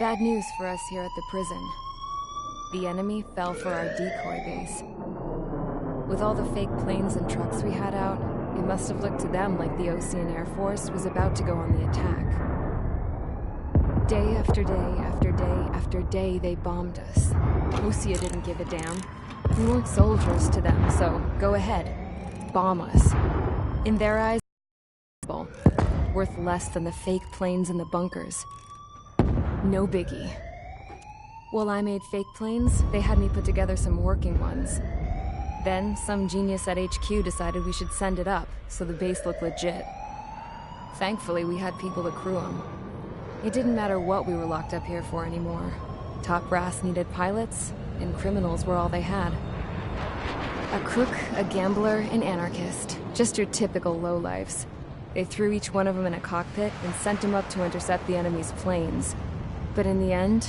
Bad news for us here at the prison. The enemy fell for our decoy base. With all the fake planes and trucks we had out, it must have looked to them like the Osean Air Force was about to go on the attack. Day after day after day after day, they bombed us. Osea didn't give a damn. We weren't soldiers to them, so go ahead. Bomb us. In their eyes, worth less than the fake planes in the bunkers. No biggie. While I made fake planes, they had me put together some working ones. Then, some genius at HQ decided we should send it up, so the base looked legit. Thankfully, we had people to crew them. It didn't matter what we were locked up here for anymore. Top brass needed pilots, and criminals were all they had. A crook, a gambler, an anarchist. Just your typical lowlifes. They threw each one of them in a cockpit and sent them up to intercept the enemy's planes. But in the end,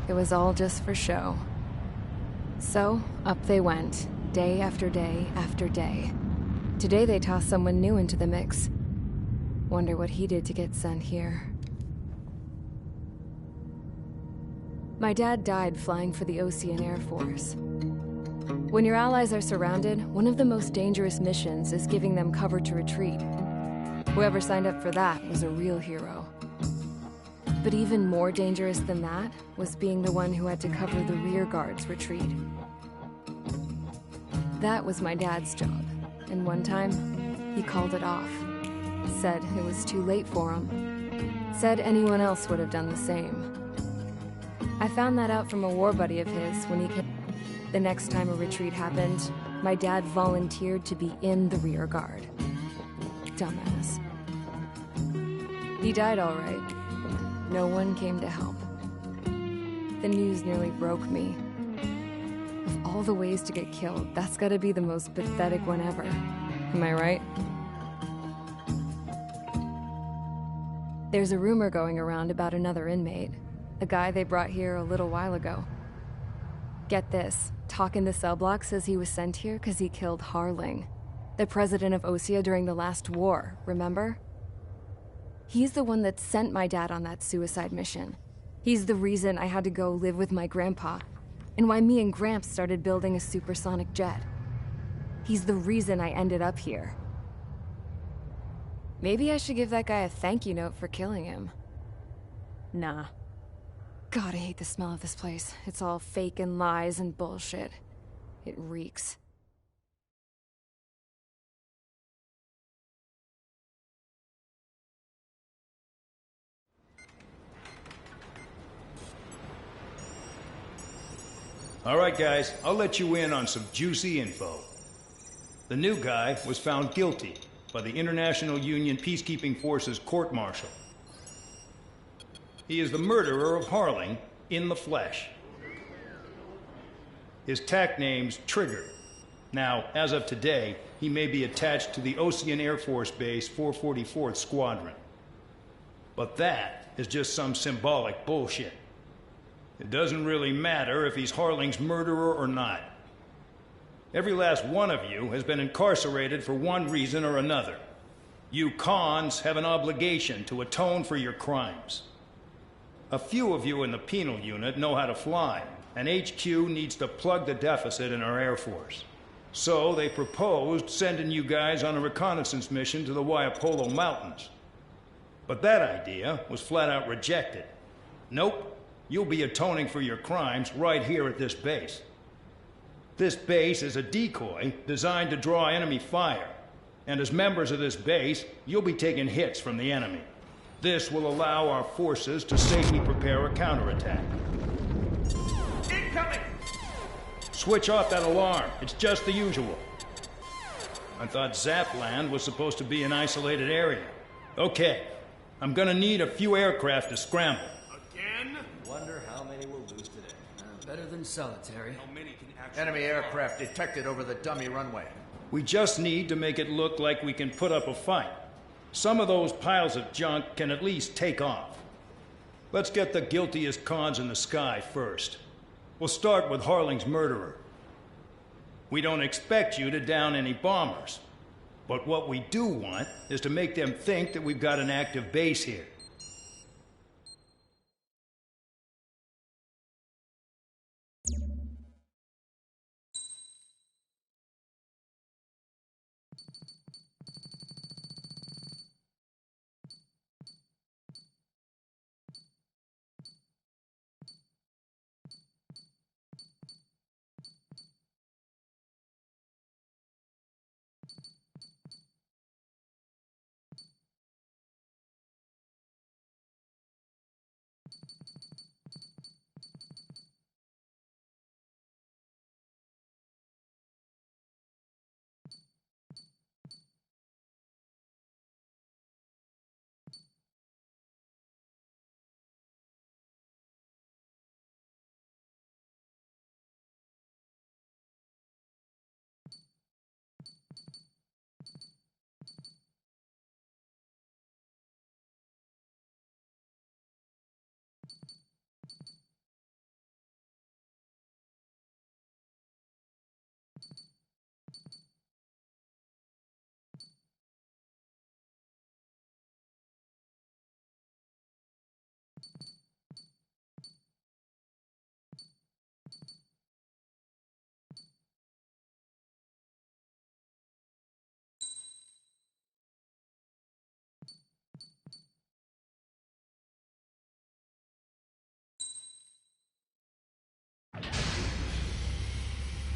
it was all just for show. So, up they went, day after day after day. Today they tossed someone new into the mix. Wonder what he did to get sent here. My dad died flying for the Osean Air Force. When your allies are surrounded, one of the most dangerous missions is giving them cover to retreat. Whoever signed up for that was a real hero. But even more dangerous than that was being the one who had to cover the rear guard's retreat. That was my dad's job, and one time, he called it off. Said it was too late for him. Said anyone else would have done the same. I found that out from a war buddy of his when he came. The next time a retreat happened, my dad volunteered to be in the rear guard. Dumbass. He died all right. No one came to help. The news nearly broke me. Of all the ways to get killed, that's gotta be the most pathetic one ever. Am I right? There's a rumor going around about another inmate. A guy they brought here a little while ago. Get this, Talk in the cell block says he was sent here because he killed Harling, the president of Osea during the last war, remember? He's the one that sent my dad on that suicide mission. He's the reason I had to go live with my grandpa, and why me and Gramps started building a supersonic jet. He's the reason I ended up here. Maybe I should give that guy a thank you note for killing him. Nah. God, I hate the smell of this place. It's all fake and lies and bullshit. It reeks. All right, guys, I'll let you in on some juicy info. The new guy was found guilty by the International Union Peacekeeping Forces court-martial. He is the murderer of Harling in the flesh. His tack name's Trigger. Now, as of today, he may be attached to the Osean Air Force Base 444th Squadron. But that is just some symbolic bullshit. It doesn't really matter if he's Harling's murderer or not. Every last one of you has been incarcerated for one reason or another. You cons have an obligation to atone for your crimes. A few of you in the penal unit know how to fly, and HQ needs to plug the deficit in our Air Force. So they proposed sending you guys on a reconnaissance mission to the Waiapolo Mountains. But that idea was flat out rejected. Nope. You'll be atoning for your crimes right here at this base. This base is a decoy designed to draw enemy fire. And as members of this base, you'll be taking hits from the enemy. This will allow our forces to safely prepare a counterattack. Incoming! Switch off that alarm. It's just the usual. I thought Zapland was supposed to be an isolated area. Okay, I'm gonna need a few aircraft to scramble. Again? Wonder how many we'll lose today. Better than solitary. How many can actually... Enemy aircraft detected over the dummy runway. We just need to make it look like we can put up a fight. Some of those piles of junk can at least take off. Let's get the guiltiest cons in the sky first. We'll start with Harling's murderer. We don't expect you to down any bombers. But what we do want is to make them think that we've got an active base here.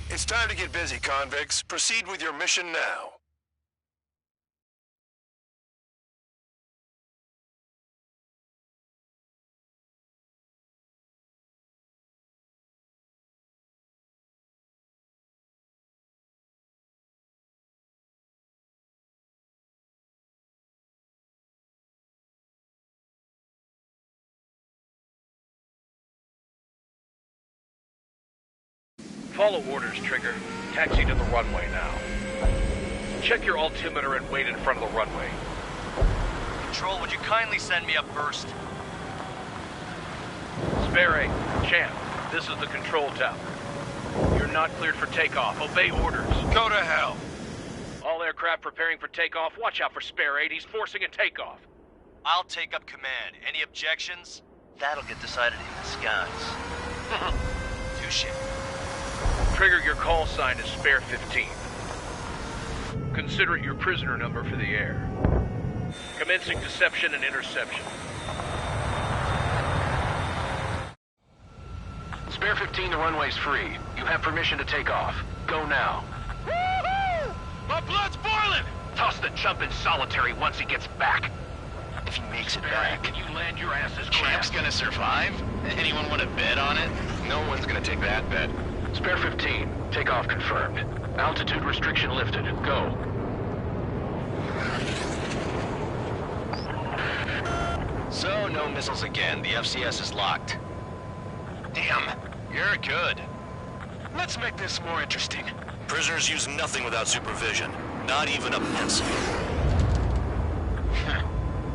It's time to get busy, convicts. Proceed with your mission now. Follow orders, Trigger. Taxi to the runway now. Check your altimeter and wait in front of the runway. Control, would you kindly send me up first? Spare 8, Champ, this is the control tower. You're not cleared for takeoff. Obey orders. Go to hell. All aircraft preparing for takeoff. Watch out for Spare 8. He's forcing a takeoff. I'll take up command. Any objections? That'll get decided in the skies. Touche. Trigger, your call sign is Spare 15. Consider it your prisoner number for the air. Commencing deception and interception. Spare 15, the runway's free. You have permission to take off. Go now. Woohoo! My blood's boiling! Toss the chump in solitary once he gets back. If he makes it Spare back. 8, when you land, your ass is Champ's grass. gonna survive? Anyone want to bet on it? No one's gonna take that bet. Spare 15, takeoff confirmed. Altitude restriction lifted. Go. So, no missiles again. The FCS is locked. Damn, you're good. Let's make this more interesting. Prisoners use nothing without supervision. Not even a pencil.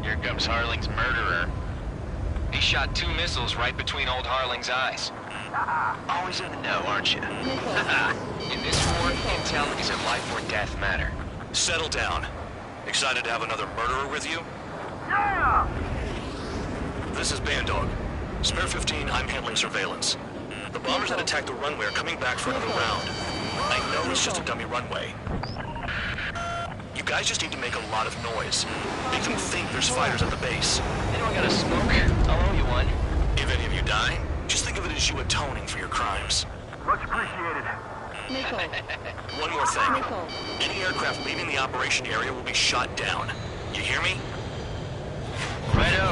Here comes Harling's murderer. He shot 2 missiles right between old Harling's eyes. Always in the know, aren't you? In this war, intel is a life or death matter. Settle down. Excited to have another murderer with you? Yeah! This is Bandog. Spare 15, I'm handling surveillance. The bombers that attacked the runway are coming back for another round. I know it's just a dummy runway. You guys just need to make a lot of noise. Make them think there's fighters at the base. Anyone got a smoke? I'll owe you one. If any of you die, just think of it as you atoning for your crimes. Much appreciated. One more thing. Any aircraft leaving the operation area will be shot down. You hear me? Righto.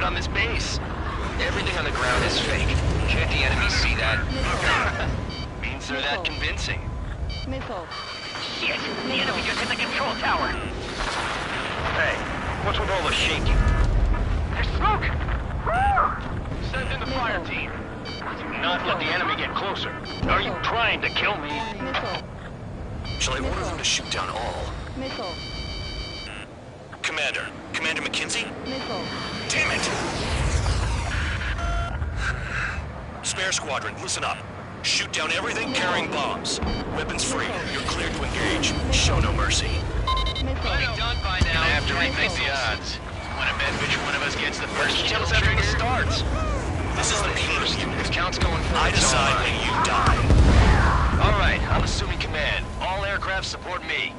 on this base. Everything on the ground is fake. Can't the enemy see that? Means they're that convincing. Missile. Shit! The enemy just hit the control tower! Hey, what's with all the shaking? There's smoke! Send in the fire team. Do not let the enemy get closer. Are you trying to kill me? Missile. Shall I order them to shoot down all? Missile. Commander McKinsey? Missile. Damn it! Spare squadron, listen up. Shoot down everything carrying bombs. Weapons free. You're cleared to engage. Show no mercy. Missile. Done by now. I have to rethink the odds. Want to bet which one of us gets the first kill after it starts? This is the P unit. If count's going for I decide when you die. All right, I'm assuming command. All aircraft support me.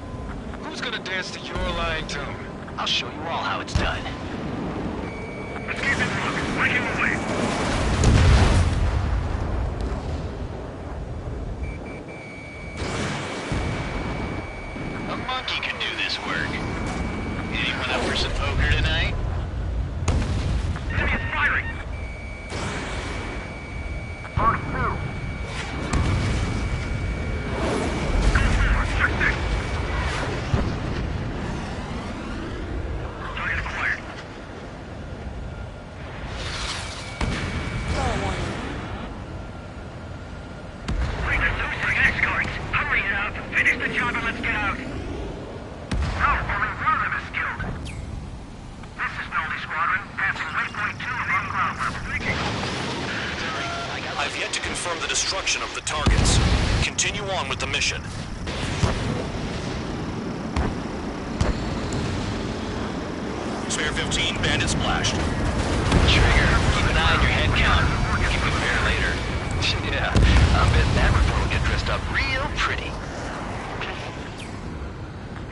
Who's gonna dance to your lying tune? I'll show you all how it's done. Let's keep it moving. Breaking away. A monkey can do this work. Anyone up for some poker tonight? Enemy is firing! Mark 2. Go forward. Check this. Target acquired. Star warning. Bring the losing escorts. Hurry up. Finish the job and let's get out. No, only one of them is killed. This is Nolly Squadron. Passing waypoint 2 of on ground level. I've yet to confirm the destruction of the targets. Continue on with the mission. Spare 15, bandit splashed. Trigger, keep an eye on your head count. Keep it fair later. Yeah, I bet that report will get dressed up real pretty.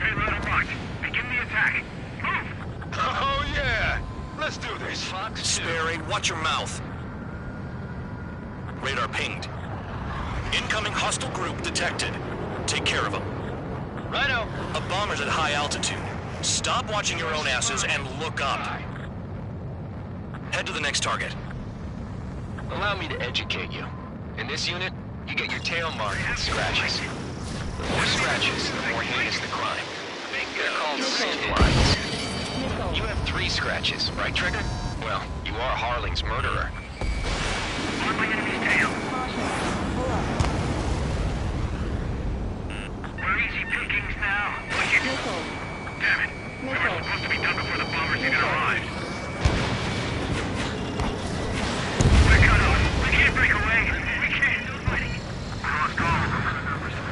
Hey, Little Rock. Begin the attack. Move! Oh yeah! Let's do this. Fox 2. Sperry, watch your mouth. Radar pinged. Incoming hostile group detected. Take care of them. Righto. A bomber's at high altitude. Stop watching your own asses and look up. Head to the next target. Allow me to educate you. In this unit, you get your tail marked with scratches. The more scratches, the more heinous the crime. They're called sin lines. Missile. You have 3 scratches, right, Trigger? Well, you are Harling's murderer. On my enemy's tail. Caution. Pull up. We're easy pickings now. Push it. Missile. Damn it. We were Missile. supposed to be done before the bombers even arrived. We're cut off. We can't break away. We can't. No fighting. We lost all of them.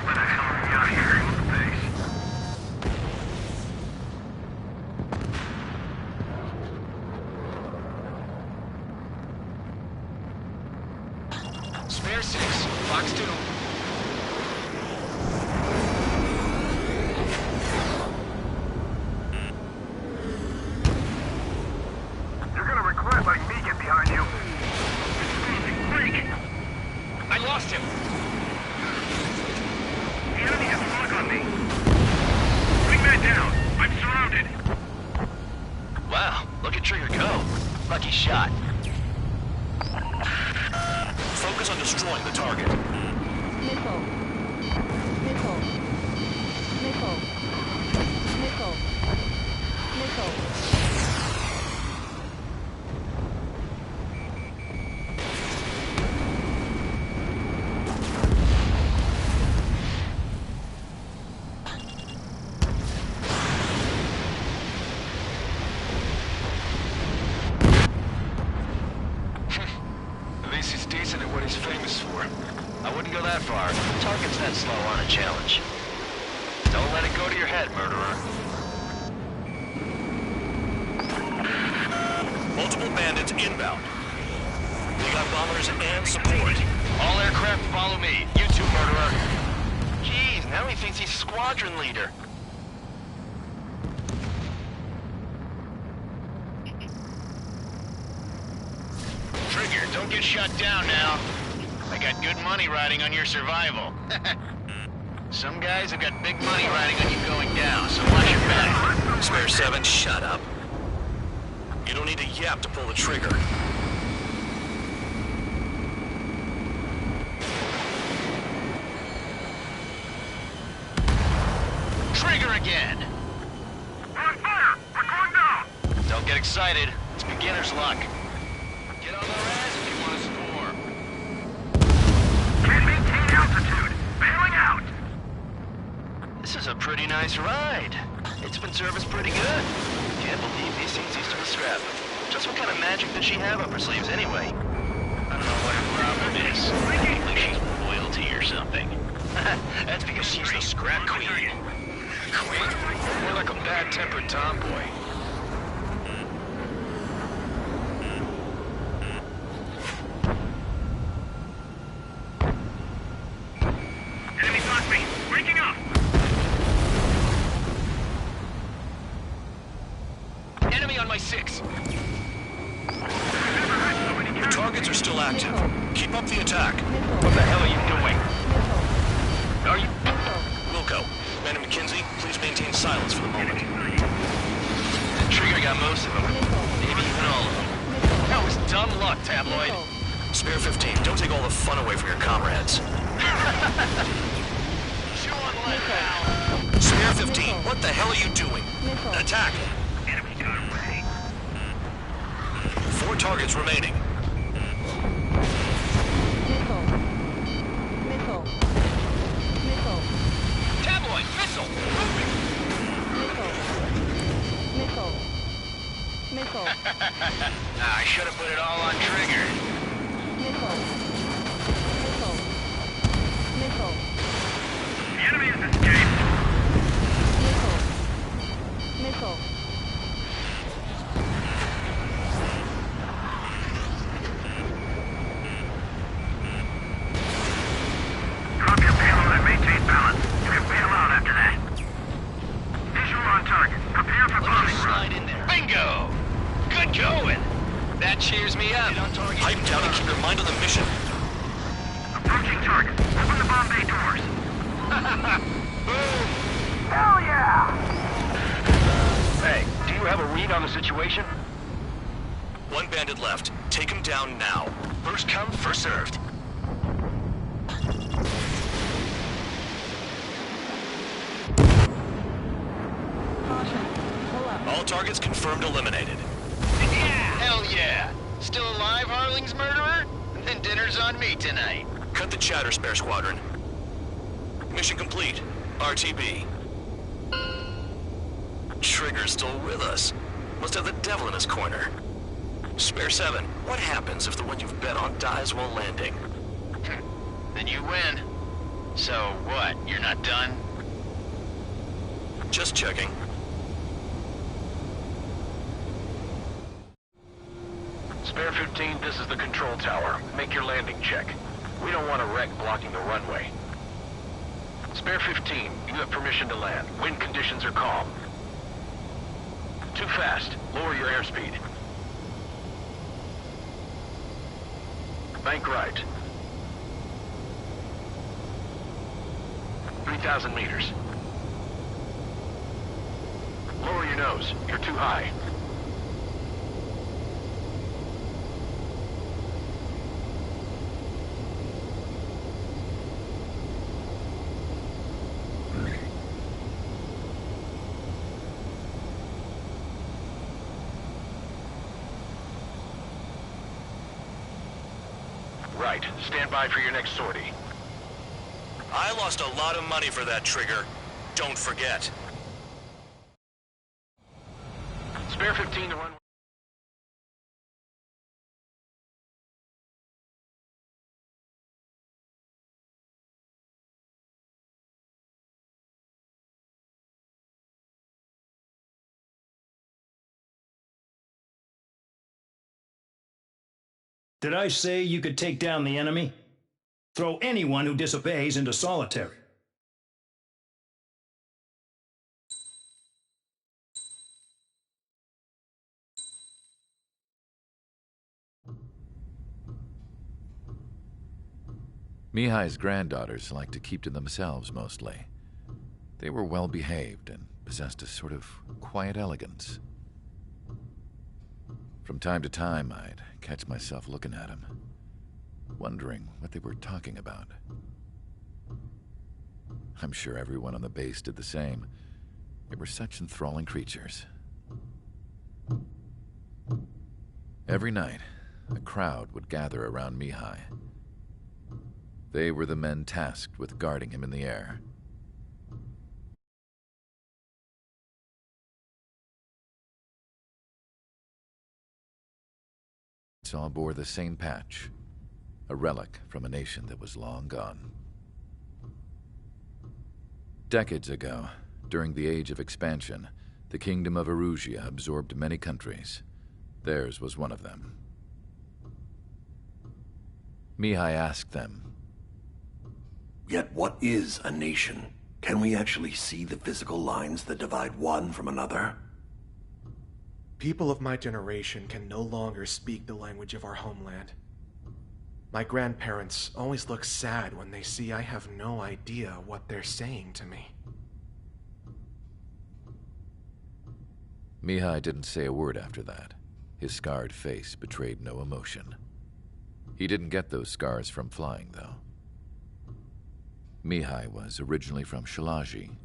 Where the hell are we out here? Base. Spare 6, Fox 2. You're gonna regret letting me get behind you. Break! I lost him. The enemy has a lock on me. Bring that down. I'm surrounded. Wow, look at Trigger go. Lucky shot. Focus on destroying the target. Missile. Missile. Missile. Missile. Missile. At least he's decent at what he's famous for. I wouldn't go that far. The target's that slow on a challenge. Don't let it go to your head, murderer. Multiple bandits inbound. We got bombers and support. All aircraft follow me. You too, murderer. Jeez, now he thinks he's squadron leader. Trigger, don't get shut down now. I got good money riding on your survival. Some guys have got big money riding on you going down, so watch your back. Spare 7, shut up. You don't need a yap to pull the trigger. Trigger again! We're on fire! We're going down! Don't get excited. It's beginner's luck. Get on the res if you want to score. Can't maintain altitude! Bailing out! This is a pretty nice ride. It's been serviced pretty good. Can't believe these things used to be scrap. Just what kind of magic does she have up her sleeves anyway? I don't know what her problem is. Like she's royalty or something. That's because she's the scrap queen. Queen? More like a bad-tempered tomboy. Enemy flak me! Breaking up! Enemy on my 6. The targets are still active. Keep up the attack. What the hell are you doing? Are you? Wilco, Man and McKenzie, please maintain silence for the moment. The trigger got most of them. Maybe even all of them. That was dumb luck, Tabloid. Spare 15, don't take all the fun away from your comrades. Chew on lead now. Spare 15, what the hell are you doing? Attack! Enemy got away. 4 targets remaining. Tabloid, missile! Moving! I should have put it all on trigger. The enemy has escaped. Drop your payload and maintain balance. You can bail out after that. Visual on target. Prepare for Let me bombing just run. slide in there. Bingo! Good going! That cheers me up. Pipe down and keep your mind on the mission. Approaching target. Open the bomb bay doors. Boom! Hell yeah! Hey, do you have a read on the situation? 1 bandit left. Take him down now. First come, first served. All targets confirmed eliminated. Yeah! Hell yeah! Still alive, Harling's murderer? Then dinner's on me tonight. Cut the chatter, Spare Squadron. Mission complete. RTB. Trigger's still with us. Must have the devil in his corner. Spare 7, what happens if the one you've bet on dies while landing? Then you win. So what, you're not done? Just checking. Spare 15, this is the control tower. Make your landing check. We don't want a wreck blocking the runway. Spare 15, you have permission to land. Wind conditions are calm. Too fast. Lower your airspeed. Bank right. 3,000 meters. Lower your nose. You're too high. Right. Stand by for your next sortie. I lost a lot of money for that trigger. Don't forget. Spare 15 to run. Did I say you could take down the enemy? Throw anyone who disobeys into solitary. Mihai's granddaughters liked to keep to themselves mostly. They were well behaved and possessed a sort of quiet elegance. From time to time, I'd catch myself looking at him, wondering what they were talking about. I'm sure everyone on the base did the same. They were such enthralling creatures. Every night, a crowd would gather around Mihai. They were the men tasked with guarding him in the air. All bore the same patch, a relic from a nation that was long gone. Decades ago, during the Age of Expansion, the Kingdom of Erusia absorbed many countries. Theirs was one of them. Mihai asked them, "Yet what is a nation? Can we actually see the physical lines that divide one from another?" People of my generation can no longer speak the language of our homeland. My grandparents always look sad when they see I have no idea what they're saying to me. Mihai didn't say a word after that. His scarred face betrayed no emotion. He didn't get those scars from flying, though. Mihai was originally from Shalaji.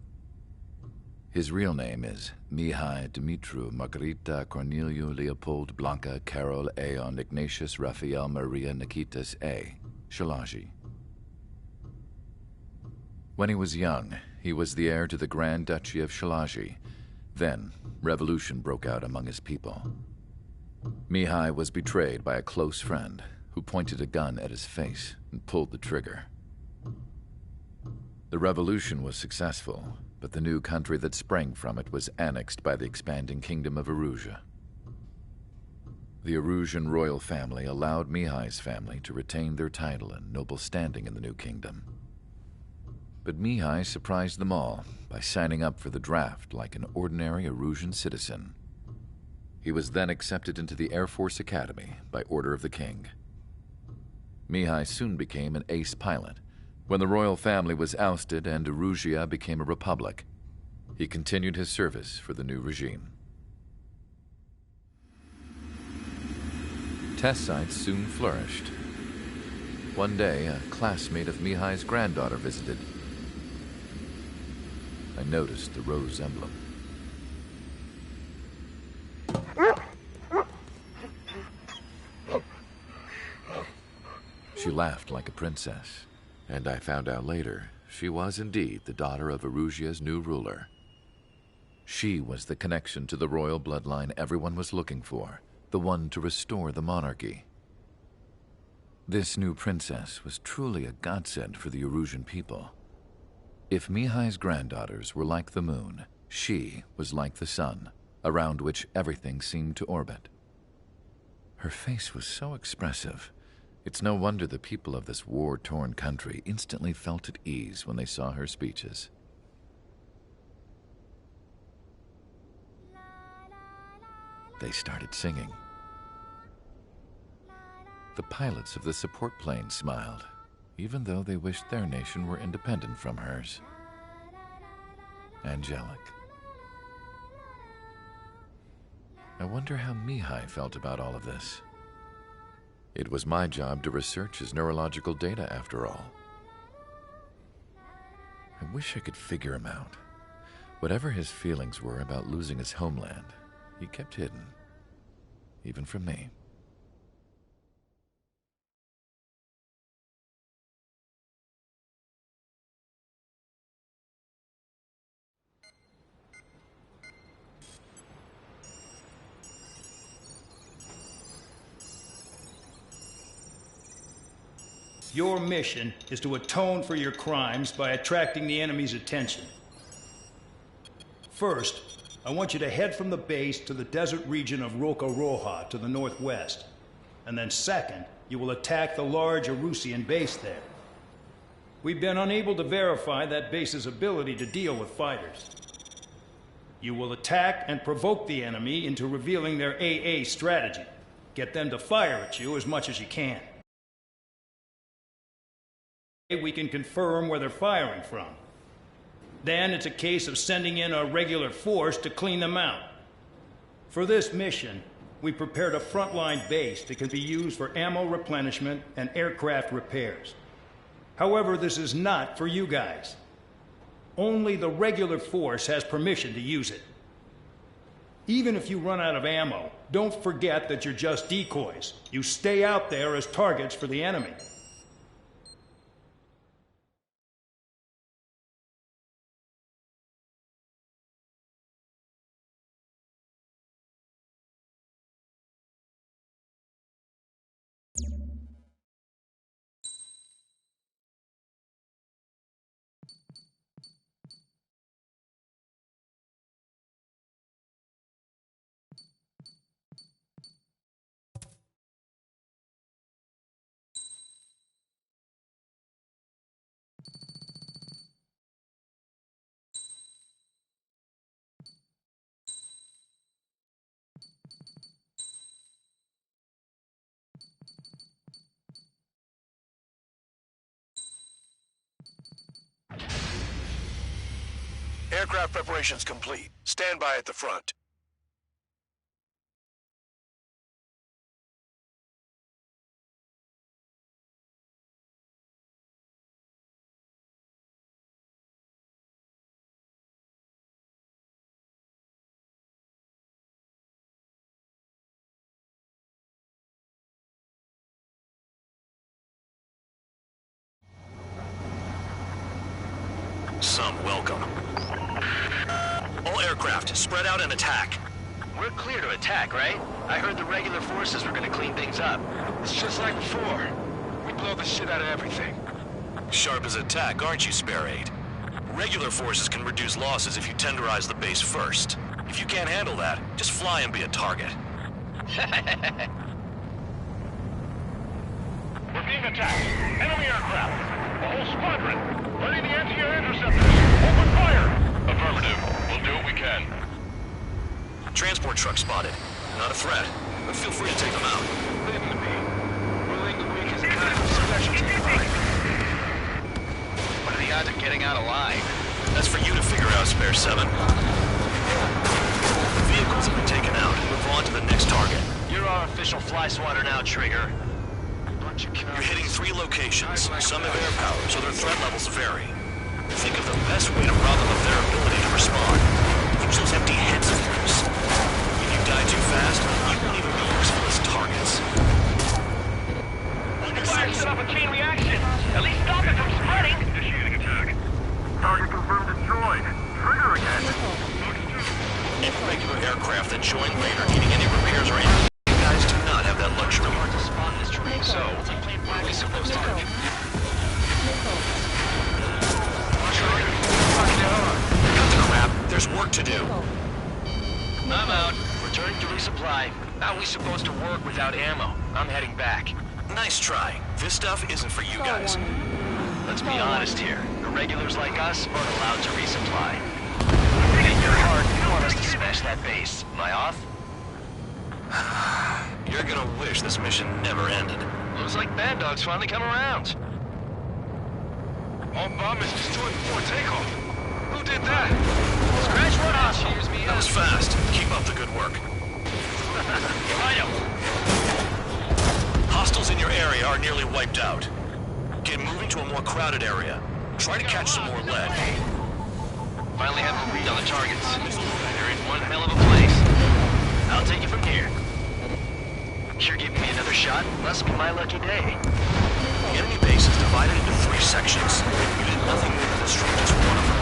His real name is Mihai Dumitru Margarita Corneliu Leopold Blanca Carol Aeon Ignatius Raphael Maria Nikitas A. Shalaji. When he was young, he was the heir to the Grand Duchy of Shalaji. Then, revolution broke out among his people. Mihai was betrayed by a close friend who pointed a gun at his face and pulled the trigger. The revolution was successful, but the new country that sprang from it was annexed by the expanding Kingdom of Erusia. The Erusian royal family allowed Mihai's family to retain their title and noble standing in the new kingdom. But Mihai surprised them all by signing up for the draft like an ordinary Erusian citizen. He was then accepted into the Air Force Academy by order of the king. Mihai soon became an ace pilot. When the royal family was ousted and Erusia became a republic, he continued his service for the new regime. Test sites soon flourished. One day, a classmate of Mihai's granddaughter visited. I noticed the rose emblem. She laughed like a princess. And I found out later, she was indeed the daughter of Erusia's new ruler. She was the connection to the royal bloodline everyone was looking for, the one to restore the monarchy. This new princess was truly a godsend for the Erusian people. If Mihai's granddaughters were like the moon, she was like the sun, around which everything seemed to orbit. Her face was so expressive. It's no wonder the people of this war-torn country instantly felt at ease when they saw her speeches. They started singing. The pilots of the support plane smiled, even though they wished their nation were independent from hers. Angelic. I wonder how Mihai felt about all of this. It was my job to research his neurological data, after all. I wish I could figure him out. Whatever his feelings were about losing his homeland, he kept hidden, even from me. Your mission is to atone for your crimes by attracting the enemy's attention. First, I want you to head from the base to the desert region of Roca Roja to the northwest. And then second, you will attack the large Erusian base there. We've been unable to verify that base's ability to deal with fighters. You will attack and provoke the enemy into revealing their AA strategy. Get them to fire at you as much as you can. We can confirm where they're firing from. Then it's a case of sending in a regular force to clean them out. For this mission, we prepared a frontline base that can be used for ammo replenishment and aircraft repairs. However, this is not for you guys. Only the regular force has permission to use it. Even if you run out of ammo, don't forget that you're just decoys. You stay out there as targets for the enemy. Aircraft preparations complete. Stand by at the front. Some welcome. All aircraft, spread out and attack. We're clear to attack, right? I heard the regular forces were gonna clean things up. It's just like before. We blow the shit out of everything. Sharp as attack, aren't you, Spare 8? Regular forces can reduce losses if you tenderize the base first. If you can't handle that, just fly and be a target. We're being attacked. Enemy aircraft. A whole squadron. Ready the anti-air interceptors. Open fire. Affirmative. We'll do what we can. Transport truck spotted. Not a threat, but feel free to take them out. Leave them to me. Ruling the weak is kind of specialty of mine. What are the odds of getting out alive? That's for you to figure out, Spare 7. Vehicles have been taken out. Move on to the next target. You're our official fly swatter now, Trigger. You're hitting 3 locations. Some have air power, so their threat levels vary. Think of the best way to rob them of their ability to respond. Use those empty heads of yours. If you die too fast, you won't even be useful as targets. Fire set off a chain reaction. At least stop it from spreading. Initiating attack. Target confirmed destroyed. Trigger again. Any regular aircraft that join later needing any repairs or anything, you guys do not have that luxury. Hard to spot this terrain, so what are we supposed to do? Cut the crap. There's work to do. I'm out. Returning to resupply. How are we supposed to work without ammo? I'm heading back. Nice try. This stuff isn't for you guys. Let's be honest here. Irregulars like us aren't allowed to resupply. In your heart, you want us to smash that base. Am I off? You're gonna wish this mission never ended. Looks like Bad Dog's finally come around. All bombers destroyed before takeoff. Who did that? Scratch one off. Cheers me That was fast. Keep up the good work. Righto. Hostiles in your area are nearly wiped out. Get moving to a more crowded area. Try to catch some more lead. Finally have a read on the targets. They're in one hell of a place. I'll take it from here. You're giving me another shot? Must be my lucky day. The enemy base is divided into 3 sections. You did nothing more than destroy just one of them.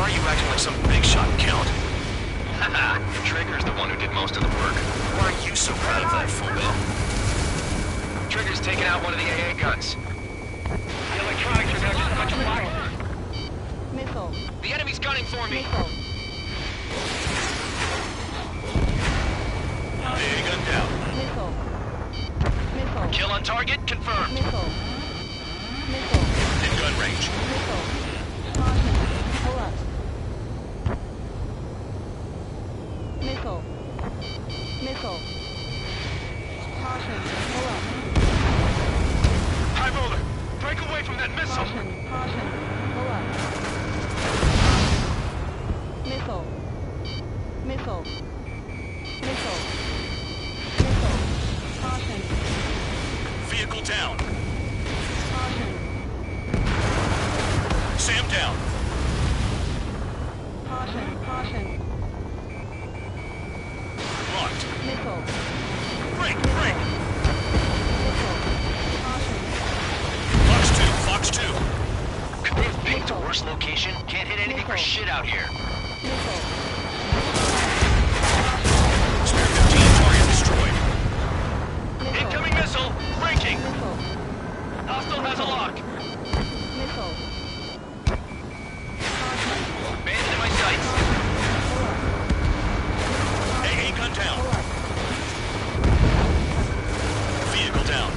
Why are you acting like some big shot, Count? Haha, Trigger's the one who did most of the work. Why are you so proud of that, Fullbill? Trigger's taken out one of the AA guns. The electronics are gonna catch fire. Missile. The enemy's gunning for me. Missile. AA gun down. Missile. Missile. Kill on target confirmed. Missile. Missile. In gun range. Missile. Caution. Pull up. Missile. Missile. Caution. Pull up. High roller, break away from that missile. Caution. Caution. Pull up. Missile. Missile. Missile. Vehicle down. Caution. Sam down. Caution. Caution. Locked. Missile. Break, break. Missile. Caution. Fox 2. Could they have picked a worse location? Can't hit anything for shit out here. Missile. Spare 15 target destroyed. Missile. Incoming missile! Breaking! Missile. Hostile has a lock. Missile. Bandit in my sights. AA gun down. Vehicle down.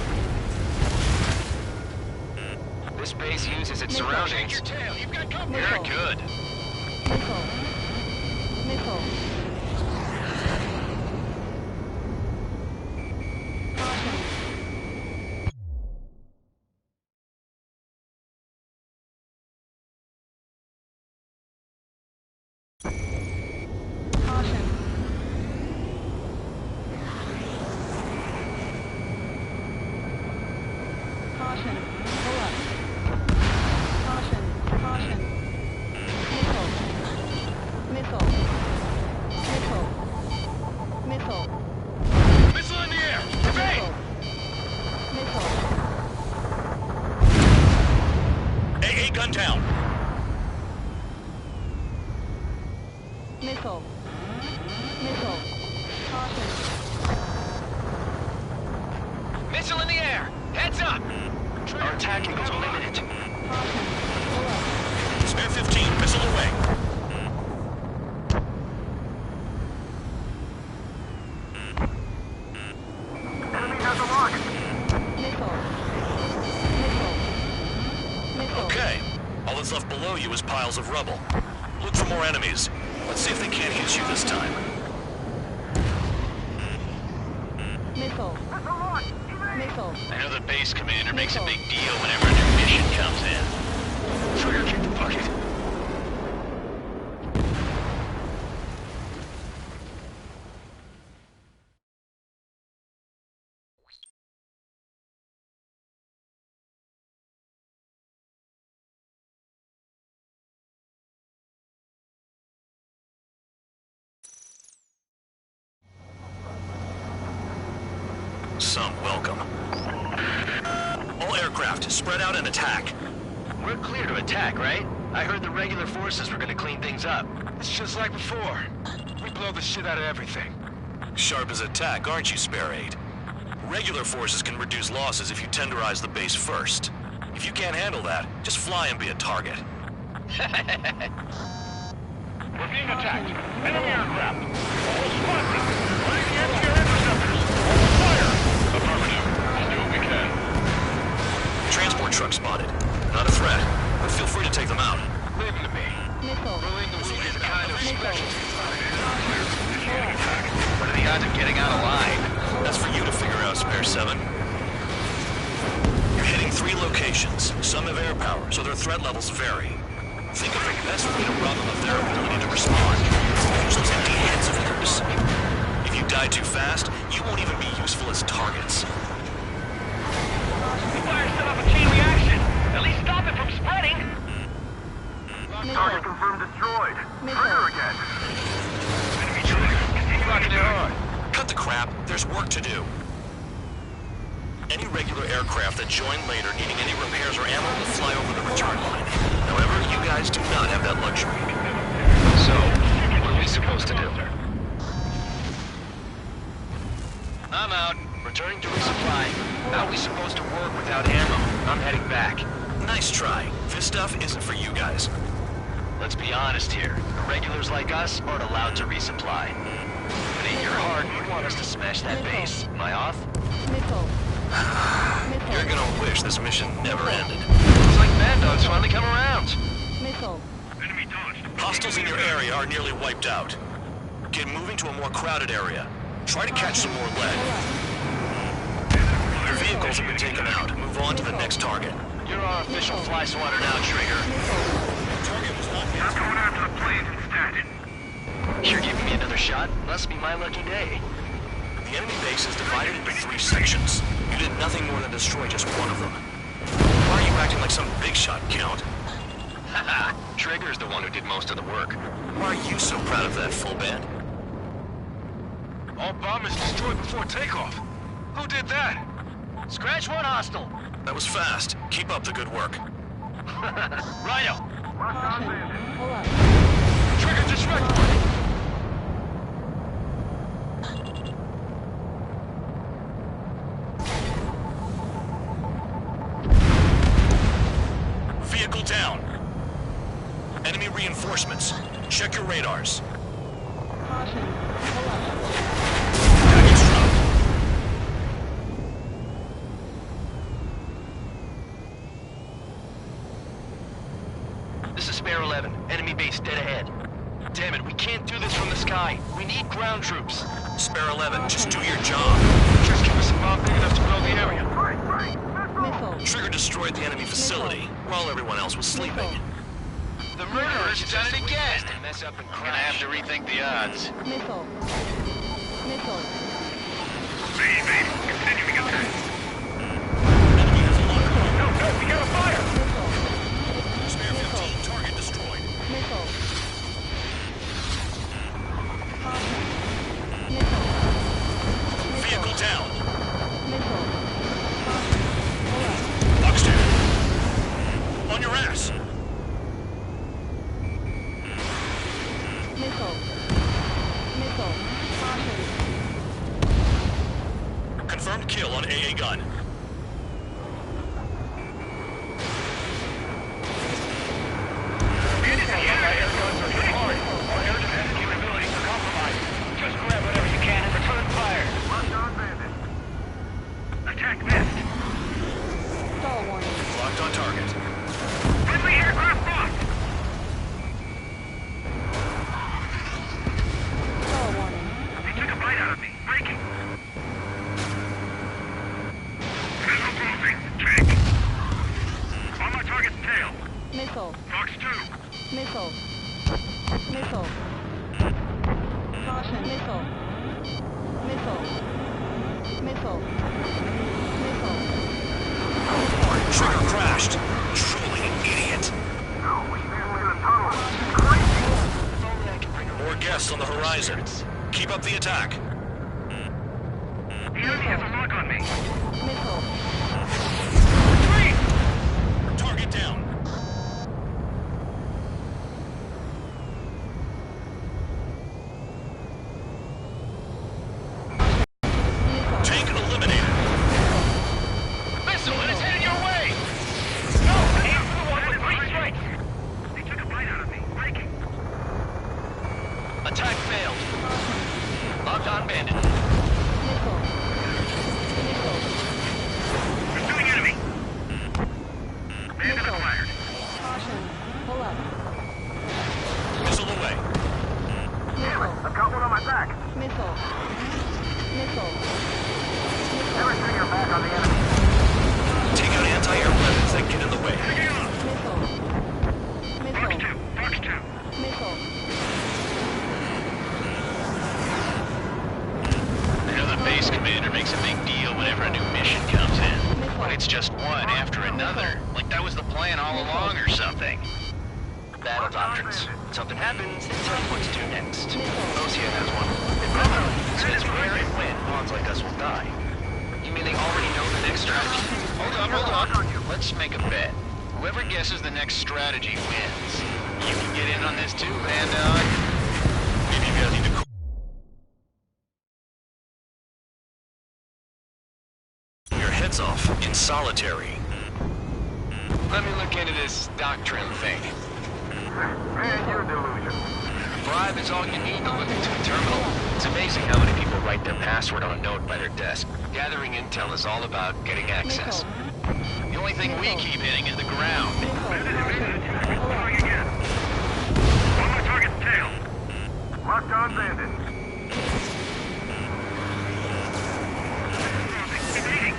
This base uses its surroundings. You've got company. Very good. Missile. Missile. Caution. Caution. Caution. Pull up. Caution. Caution. Missile. Missile. Missile. Missile. Missile in the air. Evade. Missile. AA gun down. Missile. Missile. Caution. Missile in the air! Heads up! Our attack angles are limited. Caution. Pull up. Spare 15. Missile away. Enemy has a lock. Missile. Missile. Missile. Okay. All that's left below you is piles of rubble. Look for more enemies. Let's see if they can't hit you this time. Missile. Missile. I know the base commander makes a big deal whenever a new mission comes in. Trigger, kick the bucket. Some welcome. All aircraft, spread out and attack. We're clear to attack, right? I heard the regular forces were gonna clean things up. It's just like before. We blow the shit out of everything. Sharp as attack, aren't you, Spare 8? Regular forces can reduce losses if you tenderize the base first. If you can't handle that, just fly and be a target. We're being attacked. Enemy aircraft. All spotted. Running the anti-air interceptors. Fire! Affirmative. We'll do what we can. Transport truck spotted. Not a threat, but feel free to take them out. Leave them to me. Missile. Relinquishing is a kind of specialty. What are the odds of getting out alive? That's for you to figure out, Spare 7. You're hitting 3 locations. Some have air power, so their threat levels vary. Think of the best way to rob them of their ability to respond. Use those empty heads of yours. If you die too fast, you won't even be useful as targets. The fire set off a chain reaction. At least stop it from spreading. Target confirmed destroyed. Trigger again. Enemy trigger. Continue rocking it hard. Cut the crap. There's work to do. Any regular aircraft that join later needing any repairs or ammo will fly over the return line. However, you guys do not have that luxury. So, what are we supposed to do? I'm out. Returning to resupply. How are we supposed to work without ammo? I'm heading back. Nice try. This stuff isn't for you guys. Let's be honest here. Irregulars like us aren't allowed to resupply. But in your heart, you want us to smash that base. Am I off? Missile. You're gonna wish this mission never ended. Looks like Bad Dog's finally come around. Missile. Enemy dodged. Hostiles in your area are nearly wiped out. Get moving to a more crowded area. Try to catch some more lead. Your vehicles have been taken out. Move on to the next target. You're our official fly swatter now, Trigger. Target was not I'm going after the planes instead. You're giving me another shot? Must be my lucky day. The enemy base is divided into 3 sections. You did nothing more than destroy just one of them. Why are you acting like some big shot, Count? Haha, Trigger's the one who did most of the work. Why are you so proud of that, full band? All bombers destroyed before takeoff. Who did that? Scratch one hostile. That was fast. Keep up the good work. Rhino. Caution. Pull up. Trigger disrespect. Vehicle down. Enemy reinforcements. Check your radars. Caution. Pull up. Package dropped. This is Spare 11. Enemy base dead ahead. Damn it, we can't do this from the sky. We need ground troops. Spare 11, just do your job. Just give us a bomb big enough to blow the area. Missile. Trigger destroyed the enemy facility while everyone else was sleeping. The murderer's done it again. Mess up and crash. Gonna have to rethink the odds. Missile. Missile. Continuing attack. Enemy has a lock on. No, we got a fire! Missile. Spare 15, target destroyed. Missile. Caution. Missile. Vehicle down. Missile. Caution. Pull up. Buxton. On your ass. Missile. Missile. Caution. Confirmed kill on AA gun. Air guns are hit hard. Our air defense capabilities are compromised. Just grab whatever you can and return fire. Attack missed. Stall warning. Locked on target. Friendly aircraft lost. Stall warning. They took a bite out of me. Breaking. Missile closing. Check. On my target's tail. Missile. Fox 2. Missile. Missile. Caution. Missile. Missile. Missile. Missile. Trigger crashed. Truly an idiot. More guests on the horizon. Keep up the attack. The enemy has a lock on me. Missile. Retreat! Target down. Tank eliminated. Missile, and it's headed your way. No! Aim for the one with 3 strikes. They took a bite out of me. Breaking. Attack failed. Locked on bandit. Missile. Missile. Pursuing enemy. Bandit Missile. acquired. Caution. Pull up. Missile away. Missile. I've got one on my back. Missile. Missile. Never turn your back on the enemy. Take out anti-air weapons that get in the way. Taking off. Missile. Fox 2. Missile. Fox 2. Missile. I know the base commander makes a big deal whenever a new mission comes in. But it's just one after another. Like that was the plan all along or something. Battle doctrines. Something happens, they tell you what to do next. Osia has one. So it's where and when pawns like us will die. You mean they already know the next strategy? Hold on. Let's make a bet. Whoever guesses the next strategy wins. You can get in on this too, Van Dog. Maybe you guys need to cool your heads off in solitary. Let me look into this doctrine thing. Man, you're delusional. Bribe is all you need to look into a terminal. It's amazing how many people write their password on a note by their desk. Gathering intel is all about getting access. The only thing we keep hitting is the ground. Going again. On my target's tail. Locked on bandit. Evading.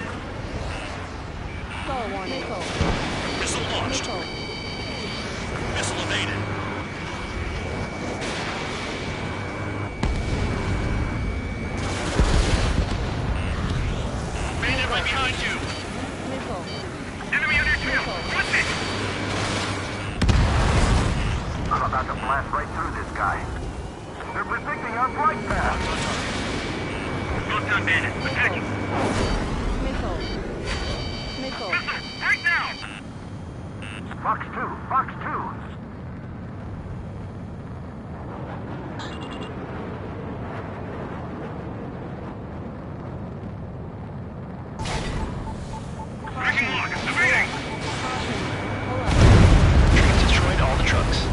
Stall warning. Missile launched. Missile. Missile evaded. Bandit right behind Enemy on your tail! What's it? I'm about to blast right through this guy. They're predicting our flight path. Locked on bandit. Attacking. Missile. Missile. Missile! Right now! Fox 2. Fox 2. Breaking lock. Evading. We've destroyed all the trucks.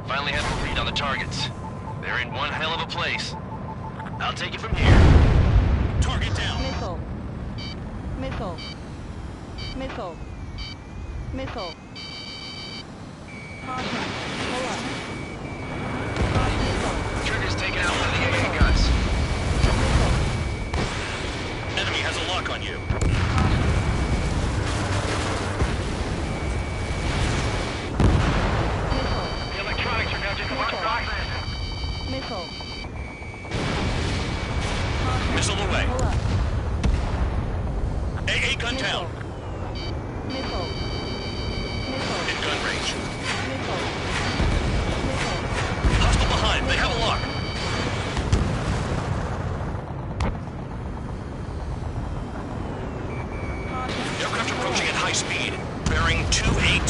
Finally have a read on the targets. They're in one hell of a place. I'll take it from here. Target down. Missile. Missile. Missile. Missile. Caution. Pull up. Caution. Missile. Trigger's taken out one of the enemy guns. Enemy has a lock on you. Missile. The electronics are now just alongside. Missile. Missile away. Pull up. AA gun down. Missile. Missile. In gun range. Missile. Missile. Hostile behind. They have a lock. Caution. Aircraft approaching at high speed. Bearing 280.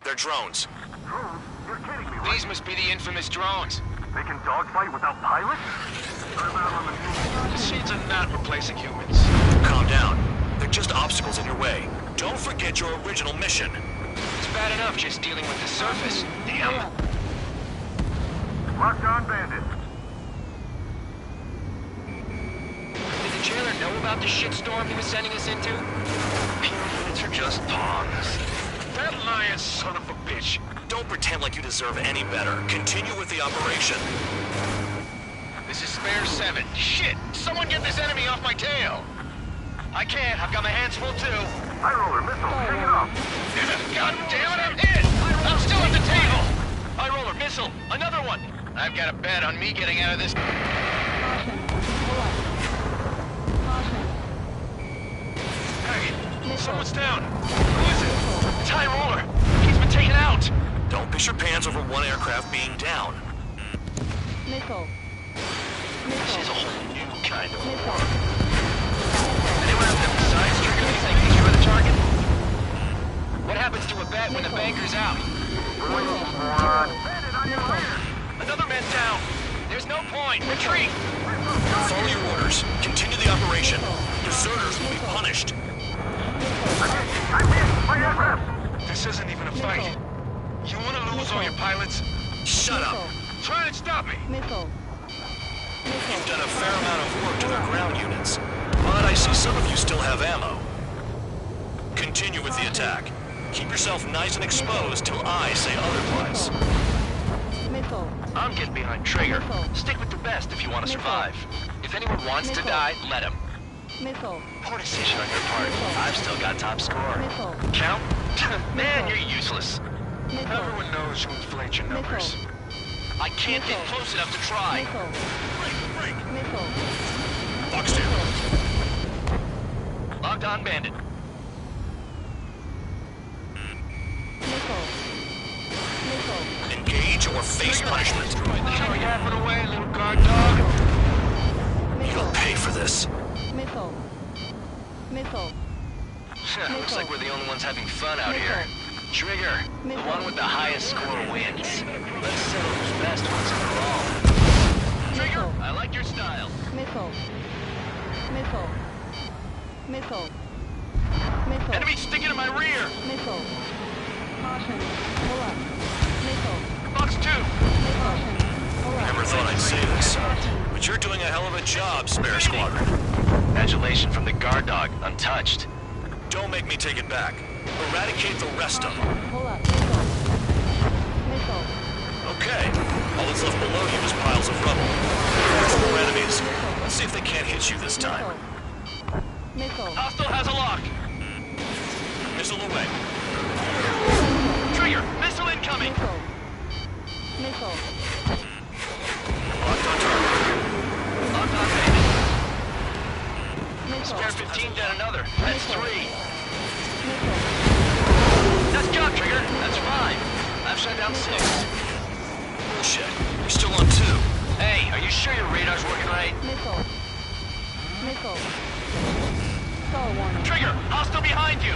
They're drones. Drones? You're kidding me, right? These must be the infamous drones. They can dogfight without pilots? I'm out on the Machines are not replacing humans. Calm down. They're just obstacles in your way. Don't forget your original mission. It's bad enough just dealing with the surface. Damn. Locked on bandit. Did the jailer know about the shitstorm he was sending us into? Humans are just pawns. That lying son of a bitch. Don't pretend like you deserve any better. Continue with the operation. This is Spare 7. Shit! Someone get this enemy off my tail! I can't. I've got my hands full too. High roller missile. Take it off. God damn it, I'm hit! I'm still at the table! High roller, missile, another one! I've got a bet on me getting out of this. Caution. Pull up. Caution. Hey, Missile. someone's down. Who is it? It's High roller. He's been taken out. Don't piss your pants over one aircraft being down. Missile. This is a Missile. whole new kind of war. Missile. Anyone have the precise trigger these things you are the target? What happens to a bet when the banker's out? Another man down. There's no point. Retreat. Follow your orders. Continue the operation. Deserters will be punished. This isn't even a fight. You want to lose all your pilots? Shut up. Try and stop me. Missile. You've done a fair amount of work to their ground units. But I see some of you still have ammo. Continue with the attack. Keep yourself nice and exposed till I say otherwise. Missile. I'm getting behind Trigger. Missile. Stick with the best if you want to Missile. survive. If anyone wants to Missile. die, let him. Missile. Poor decision on your part. Missile. I've still got top score. Missile. Count? Man, Missile. you're useless. Missile. Everyone knows you inflate your numbers. Missile. I can't get Missile. close enough to try. Missile. Missile. Box 2. Locked on bandit. Missile. Missile. Engage or face punishment. Throw yapping away, little guard dog. You'll pay for this. Missile. Missile. Looks like we're the only ones having fun out here. Trigger, the one with the highest score wins. Let's settle who's best once and for all. Trigger, Missile. I like your style. Missile. Missile. Missile. Missile. Enemy sticking in my rear. Missile. Caution. Pull up. Missile. Box 2. Missile. Pull up. Never thought I'd say this, but you're doing a hell of a job, Spare Squadron. Adulation from the guard dog, untouched. Don't make me take it back. Eradicate the rest of them. Pull up. Missile. Missile. Okay. All that's left below you is piles of rubble. 15 down another. That's 3. Nice job, Trigger. That's 5. I've shut down 6. Bullshit. You're still on 2. Hey, are you sure your radar's working right? Missile. Missile. Stall warning. Trigger, hostile behind you.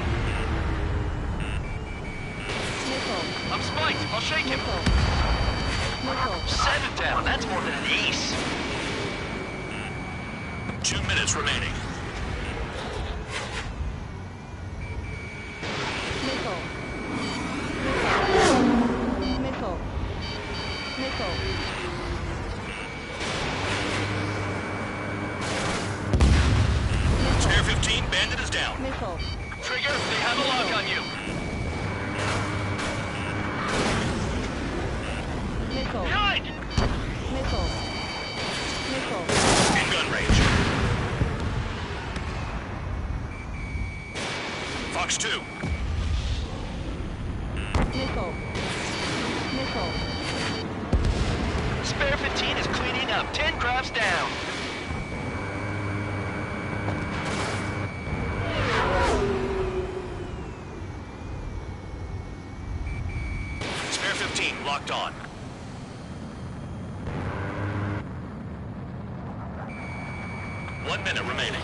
Missile. I'm spiked. I'll shake him. Missile. Missile. 7 down. That's more than an ace. 2 minutes remaining. Missile. Missile. Missile. Spare 15, Bandit is down. Missile. Trigger, they have a lock on you. Missile. Behind! Missile. Missile. In gun range. Fox 2. Missile. Missile. Spare 15 is cleaning up. 10 crafts down. Spare 15 locked on. One minute remaining.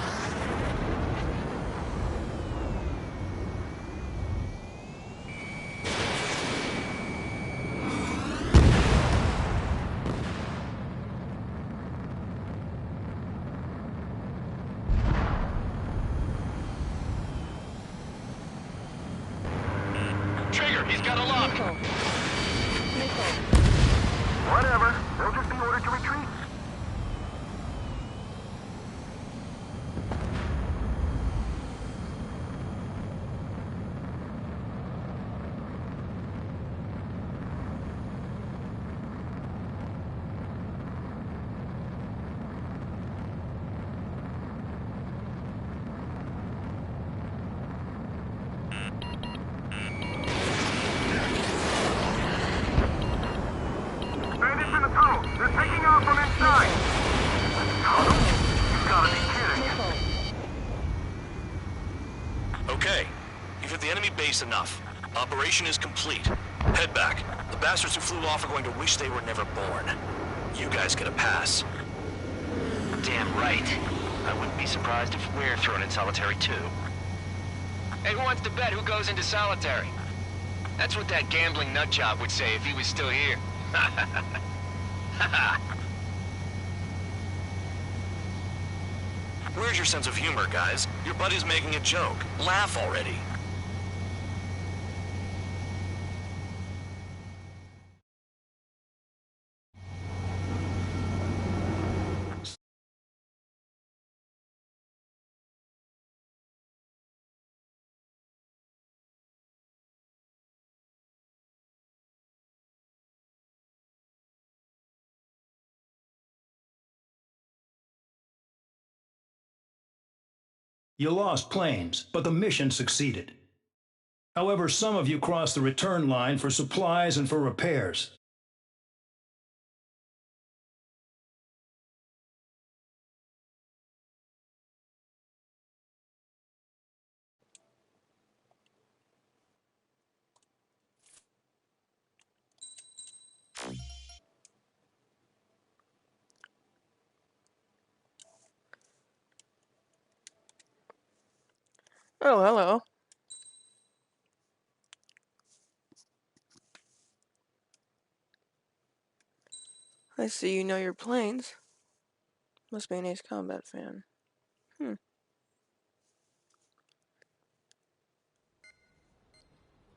Trigger, he's got a lock. Missile. Missile. Whatever. They'll just be ordered to retreat. Bandits in the tunnel. They're taking off from inside. Tunnel? You gotta be kidding. Missile. Okay. You've hit the enemy base enough. Operation is complete. Head back. The bastards who flew off are going to wish they were never born. You guys get a pass. Damn right. I wouldn't be surprised if we're thrown in solitary too. Hey, who wants to bet who goes into solitary? That's what that gambling nutjob would say if he was still here. Where's your sense of humor, guys? Your buddy's making a joke. Laugh already. You lost planes, but the mission succeeded. However, some of you crossed the return line for supplies and for repairs. Oh, hello. I see you know your planes. Must be an Ace Combat fan.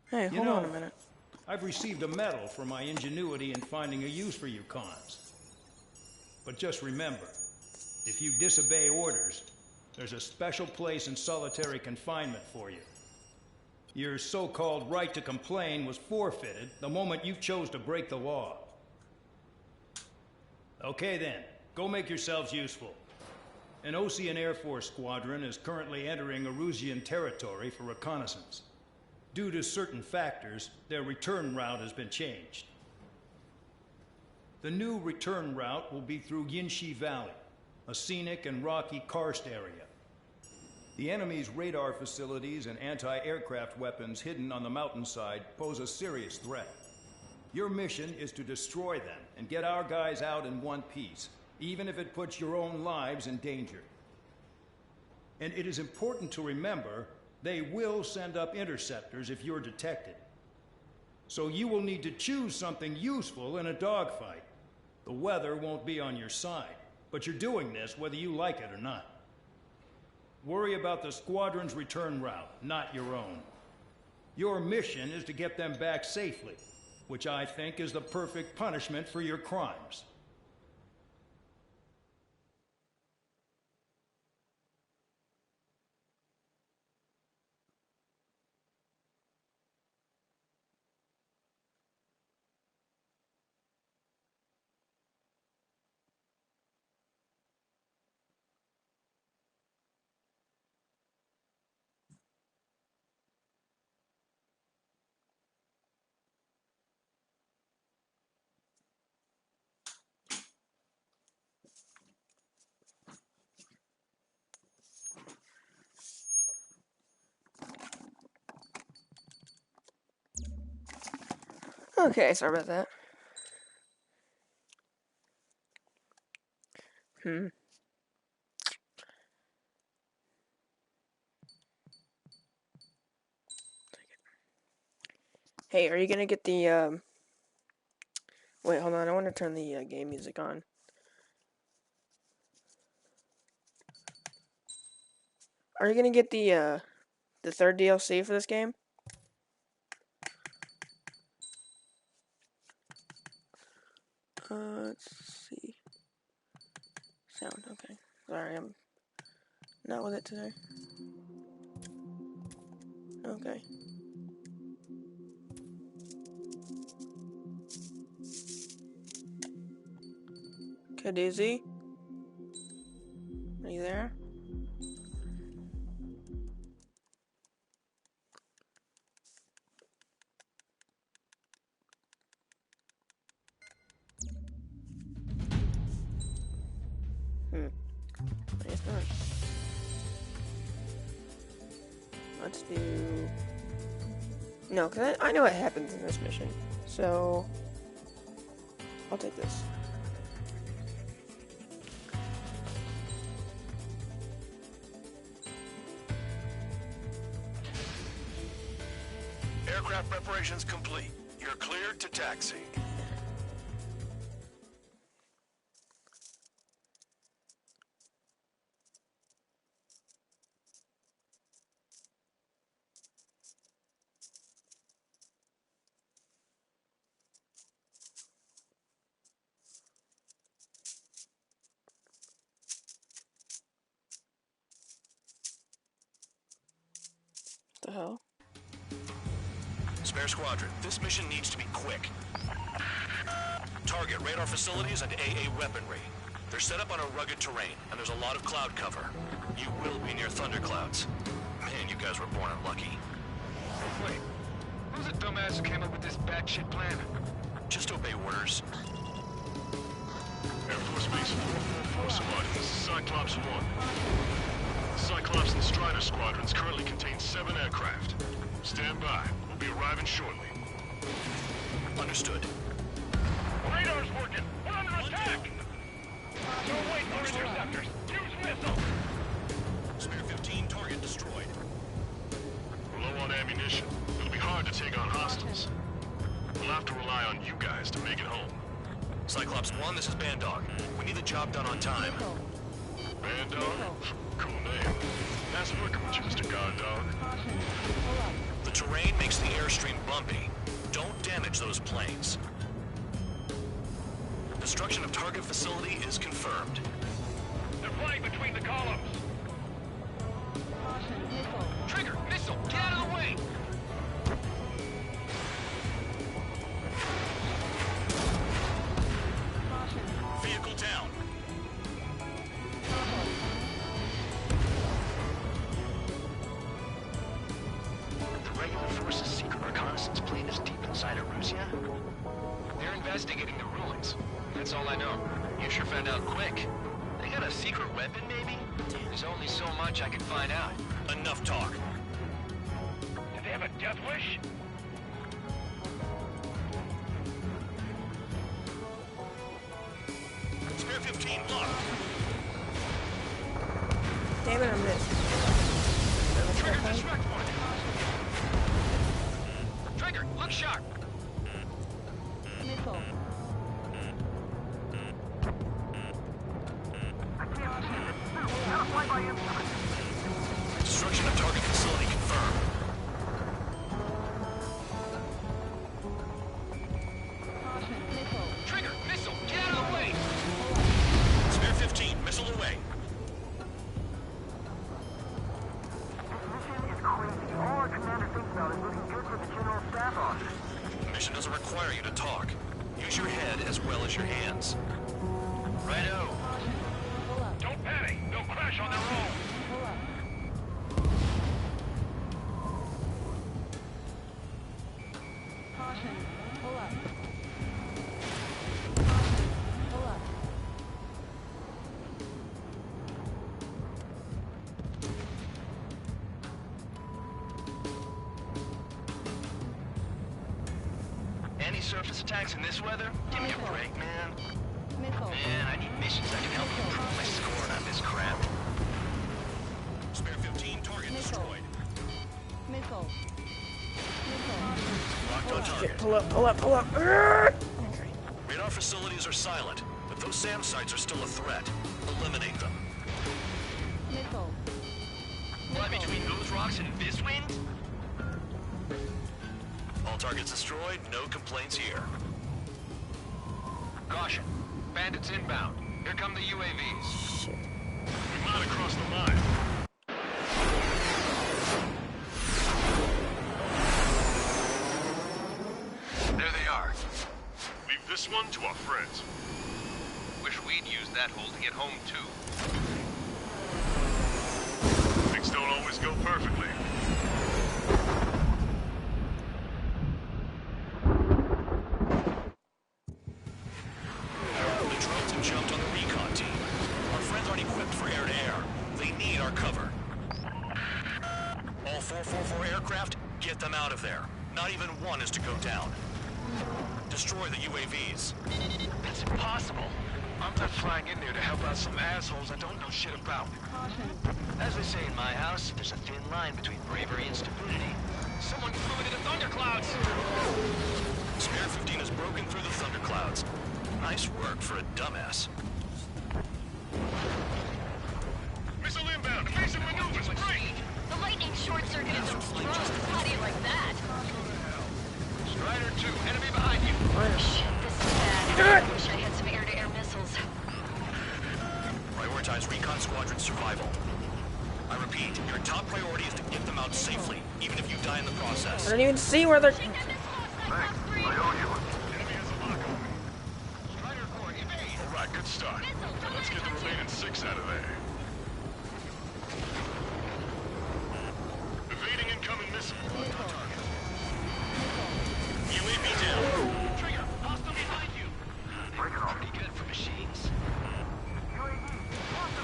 Hey, hold on a minute. I've received a medal for my ingenuity in finding a use for you cons. But just remember, if you disobey orders, there's a special place in solitary confinement for you. Your so-called right to complain was forfeited the moment you chose to break the law. Okay then, go make yourselves useful. An Ocean Air Force squadron is currently entering Erusian territory for reconnaissance. Due to certain factors, their return route has been changed. The new return route will be through Yinshi Valley, a scenic and rocky karst area. The enemy's radar facilities and anti-aircraft weapons hidden on the mountainside pose a serious threat. Your mission is to destroy them and get our guys out in one piece, even if it puts your own lives in danger. And it is important to remember, they will send up interceptors if you're detected. So you will need to choose something useful in a dogfight. The weather won't be on your side, but you're doing this whether you like it or not. Worry about the squadron's return route, not your own. Your mission is to get them back safely, which I think is the perfect punishment for your crimes. Okay, sorry about that. Hey, are you gonna get the, Wait, hold on, I want to turn the game music on. Are you gonna get the third DLC for this game? Let's see. Sound, okay. Sorry, I'm not with it today. Okay. Kadizzy? Are you there? I guess not. Let's do... No, because I know what happens in this mission. So... I'll take this. Aircraft preparations complete. You're cleared to taxi. What the hell? Spare Squadron, this mission needs to be quick. Target radar facilities and AA weaponry. They're set up on a rugged terrain, and there's a lot of cloud cover. You will be near thunderclouds. Man, you guys were born unlucky. Wait, who's the dumbass who came up with this batshit plan? Just obey orders. Air Force Base 444 Squad, this is Cyclops 1. The Cyclops and Strider squadrons currently contain 7 aircraft. Stand by. We'll be arriving shortly. Understood. Radar's working. We're under attack. Don't wait for interceptors. Use missiles. Spare 15 target destroyed. We're low on ammunition. It'll be hard to take on hostiles. We'll have to rely on you guys to make it home. Cyclops 1, this is Bandog. We need the job done on time. Bandog? Cool name. Nice working with you, Mr. Guard Dog. The terrain makes the airstream bumpy. Don't damage those planes. Destruction of target facility is confirmed. They're flying between the columns. Trigger, missile, get out of the way! Vehicle down. The regular force's secret reconnaissance plane is deep inside Erusia? They're investigating the ruins. That's all I know. You sure found out quick. They got a secret weapon, maybe? There's only so much I can find out. Enough talk. Do they have a death wish? Spare 15, locked. Damn it, I missed. Trigger, disrupt one. Trigger, look sharp. Missile. Destruction of target facility confirmed. Caution. Missile. Trigger, missile, get out of the way. Spare 15, missile away. All our commander thinks about is looking good for the general staff office. The mission doesn't require you to talk. Use your head as well as your hands. Righto. Pull up. Don't panic. They'll crash on their own. Pull up. Caution. Pull up. Caution. Pull up. Any surface attacks in this weather? Give me a break, man. Missile. Man, I need missions that can help me improve my score on this crap. Spare 15, target Missile. destroyed. Missile. Missile. Locked on target. Shit, pull up, pull up, pull up. Okay. Radar facilities are silent, but those SAM sites are still a threat. Eliminate them. Missile. What, between those rocks and this wind? All targets destroyed, no complaints here. Caution. Bandits inbound. Here come the UAVs. Shit. We might have crossed the line. There they are. Leave this one to our friends. Wish we'd used that hole to get home, too. Things don't always go perfectly. The drones have jumped on the recon team. Our friends aren't equipped for air-to-air. They need our cover. All 444 aircraft, get them out of there. Not even one is to go down. Destroy the UAVs. That's impossible. I'm not flying in there to help out some assholes I don't know shit about. Caution. As they say in my house, there's a thin line between bravery and stupidity. Someone flew into the thunderclouds! Spare 15 has broken through the thunderclouds. Nice work for a dumbass. Missile inbound. Evasive maneuvers. Break. The lightning short-circuited them strong. How do you like that? Strider 2, enemy behind you. Shit, this is bad. I wish I had some air-to-air missiles. Prioritize recon squadron survival. I repeat, your top priority is to get them out safely, even if you die in the process. I don't even see where they're... Thanks. I owe you one. Enemy has a lock on me. Strider 4, evade. All right, good start. Let's get the remaining 6 out of there. Evading incoming missile. UAV down. Trigger, hostile behind you. Pretty good for machines.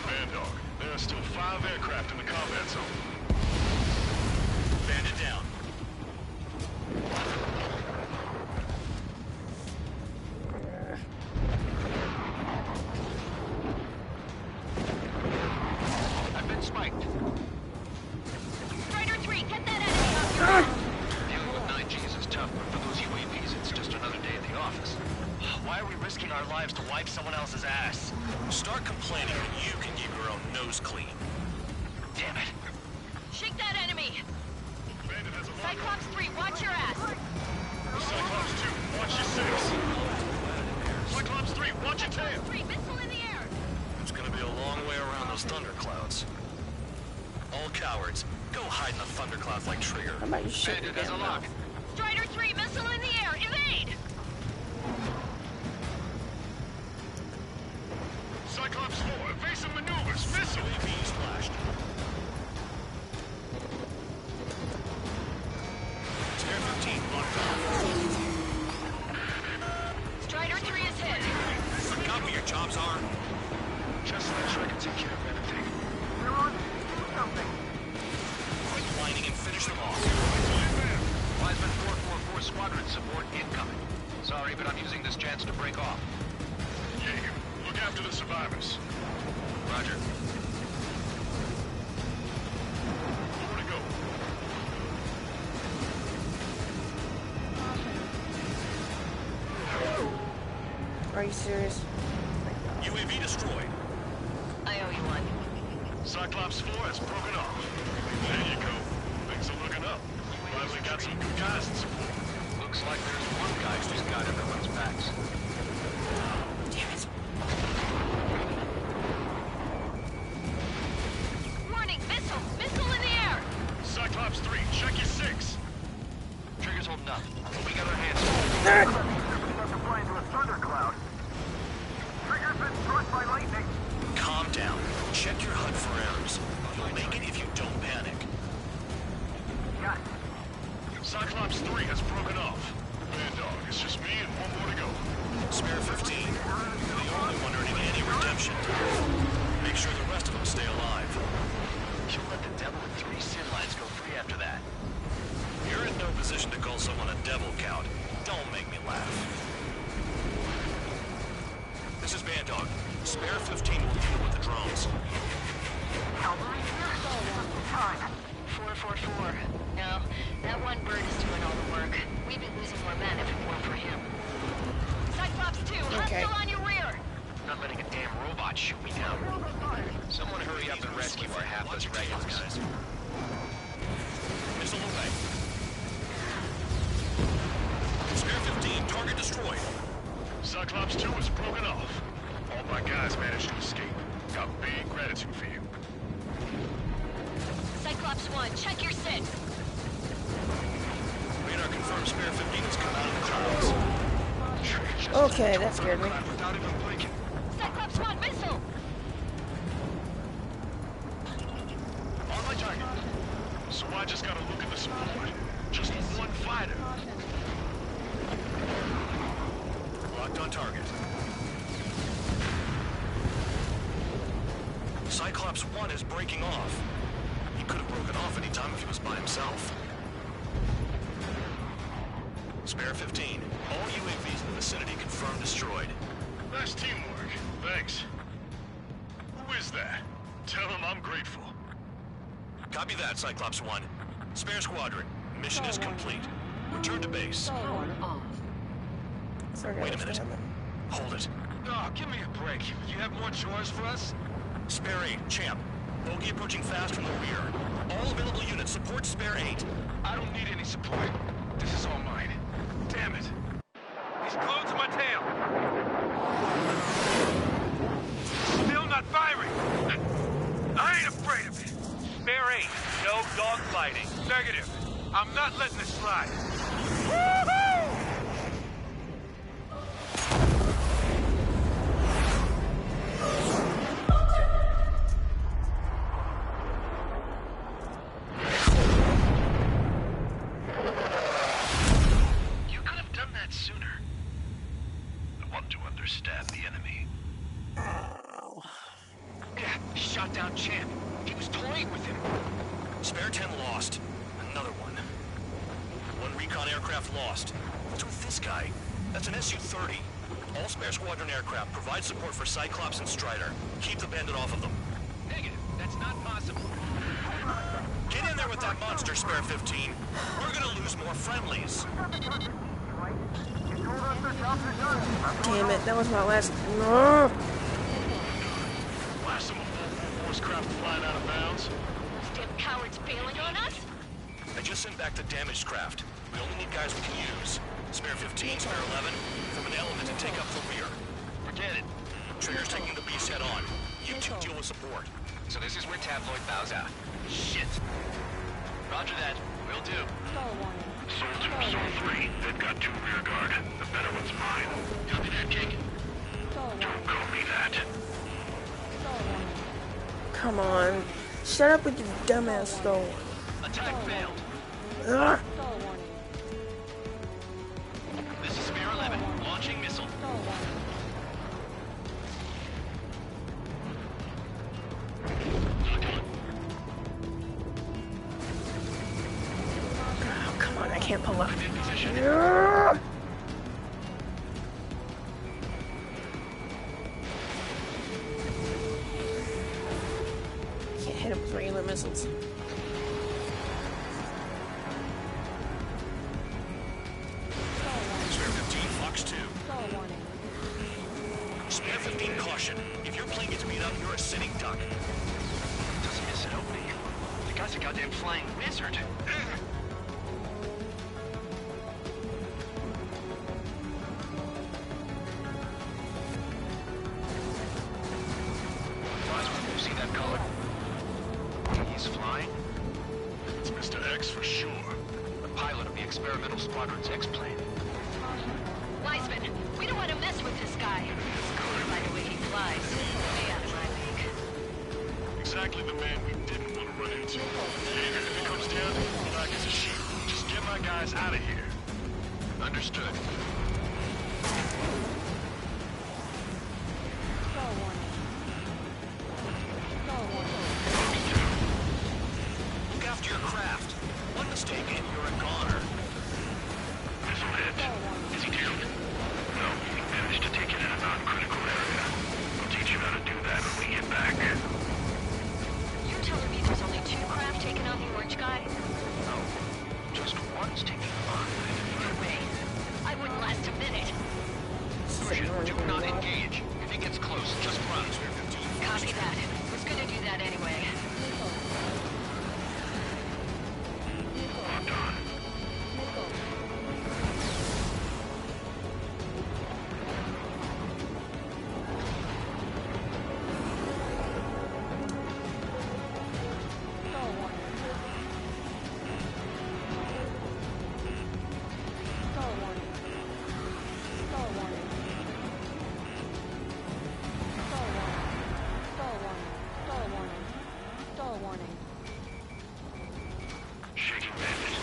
Bandog, there are still 5 aircraft in the combat zone. Bandit down. I've been spiked. Strider 3, get that enemy off your back. Dealing with 9Gs is tough, but for those UAVs, it's just another day at the office. Why are we risking our lives to wipe someone else's ass? Start complaining when you can keep your own nose clean. Damn it. Shake that enemy. Bandit has a lock on me. Cyclops 3, watch your ass. Cyclops 2, watch your 6. Cyclops 3, watch your tail. 3, missile in the air. It's gonna be a long way around those thunderclouds. All cowards, go hide in the thunderclouds like Trigger. How about you shut your Bandit has a damn lock. mouth? Strider 3, missile in the air. Evade. Cyclops 4, evasive maneuvers. Missile. UAVs flashed. Spare 15 locked on. Strider 3 is hit. Copy your jobs are. Just to make sure I can take care of everything. They're on. Do something. Quit whining and finish them off. Wiseman 444 squadron support incoming. Sorry, but I'm using this chance to break off. Jaeger, look after the survivors. Roger. More to go. Are you serious? UAV destroyed. I owe you one. Cyclops 4 has broken off. There you go. Things are looking up. Finally got some good guys in support. Looks like there's one guy who's got everyone's backs. Damn it. Warning, missile! Missile in the air! Cyclops 3, check your 6. Trigger's holding up. We got our hands full. About to fly into a thundercloud. Trigger's been struck by lightning. Calm down. Check your HUD for errors. You'll make it if you don't panic. Got it. Cyclops 3 has broken off. Bad dog, it's just me and one more to go. Spare 15. You're the only one earning any redemption. Make sure the rest of them stay alive. You'll let the devil with 3 sin lines go free after that. You're in no position to call someone a devil, Count. Don't make me laugh. This is Band Dog. Spare 15 will deal with the drones. Cavalry here. Time. 444. No, that one bird is doing all the work. We'd be losing more men if it weren't for him. Cyclops 2, Okay. hostile on your rear! Not letting a damn robot shoot me down. Someone hurry up and rescue our hapless regulars. Missile away. Spare 15, target destroyed. Cyclops 2 is broken off. All my guys managed to escape. Got big gratitude for you. Cyclops 1, check your 6. Radar confirms Spare 15 has come out of the clouds. Okay, that scared me. Without even blinking. Cyclops 1, missile! On my target. So I just gotta look at the support. Just one fighter. Locked on target. Cyclops 1 is breaking off. He could have broken off any time if he was by himself. Spare 15. All UAVs in the vicinity confirmed destroyed. Nice teamwork. Thanks. Who is that? Tell him I'm grateful. Copy that, Cyclops 1. Spare squadron. Mission is complete. Return to base. Power off. Wait a minute. Hold it. Oh, give me a break. You have more chores for us? Spare 8, Champ. Bogey approaching fast from the rear. All available units support Spare 8. I don't need any support. This is all mine. Damn it. He's glued to my tail. Still not firing. I ain't afraid of it. Spare 8, no dogfighting. Negative. I'm not letting this slide. Woohoo! You could have done that sooner. I want to understand the enemy. Yeah, shot down Champ. He was toying with him. Spare 10 lost. Another one. One recon aircraft lost. What's with this guy? That's an Su-30. All Spare Squadron aircraft provide support for Cyclops and Strider. Keep the bandit off of them. Negative. That's not possible. Get in there with that monster, Spare 15. We're gonna lose more friendlies. Damn it, that was my last. No. Blast some of 444's craft flying out of bounds. Damn cowards bailing on us? I just sent back the damaged craft. We only need guys we can use. Spare 15, Spare 11, form an element and take up the rear. Forget it. Trigger's taking the beast head on. You two deal with support. So this is where Tabloid bows out. Shit. Roger that. Will do. Soul 2, Soul 3. They've got 2 rear guard. The better one's mine. Copy that, King. Don't call me that. Come on. Shut up with your dumbass stone. Attack failed. Ugh. This is Spare 11. Launching missile. can't pull up. Can't hit him with regular missiles. Spare 15, Fox 2. Spare 15, caution. If your plane gets beat up, you're a sitting duck. Doesn't miss an opening. The guy's a goddamn flying wizard. You see that color? He's flying? It's Mr. X for sure. The pilot of the experimental squadron's X-plane. Wiseman, we don't want to mess with this guy. He's cooler by the way he flies. Way out of my league. Exactly the man we didn't want to run into. Even if it comes down to it, black as a sheep. Just get my guys out of here. Understood. Look after your craft. One mistake and you're a goner. Missile hit. Is he down? No, he managed to take it in a non-critical area. I'll teach you how to do that when we get back. You're telling me there's only 2 craft taking on the orange guy? No, just one's taking on. No way. I wouldn't last a minute. Do not engage. If he gets close, just run. Copy that. Was gonna do that anyway. Locked on. Shaking bandit.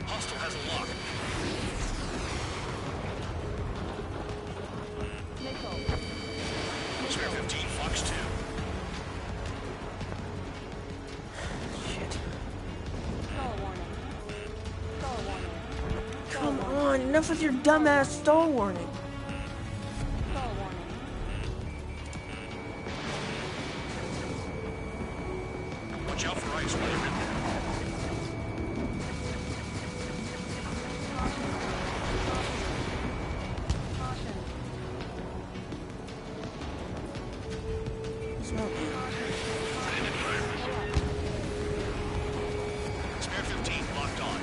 Hostile has a lock. Spare 15, Fox 2. Shit. Come on, enough with your dumbass stall warning. Watch out for ice while you're in there. Spare 15, locked on.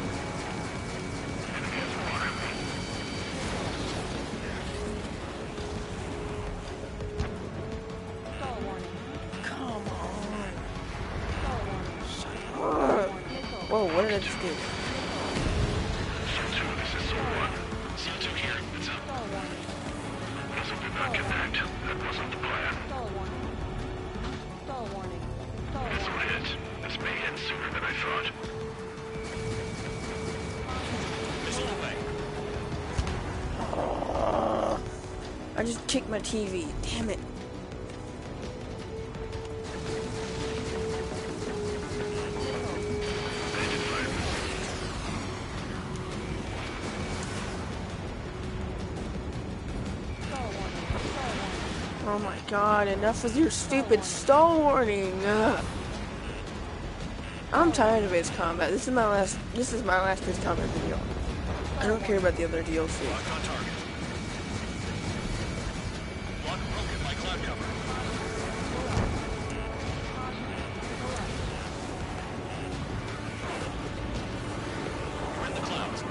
Come on. Whoa, what did I just do? SEAL 2, this is SEAL 1. SEAL 2 here. It's up. Missile did not connect. That wasn't the plan. Missile hit. This may end sooner than I thought. Missile away. I just kicked my TV. Damn it. Oh my god, enough with your stupid stall warning. Ugh. I'm tired of Ace Combat. This is my last Ace Combat video. I don't care about the other DLC. Lock on target. Lock broken by cloud cover. We're in the clouds.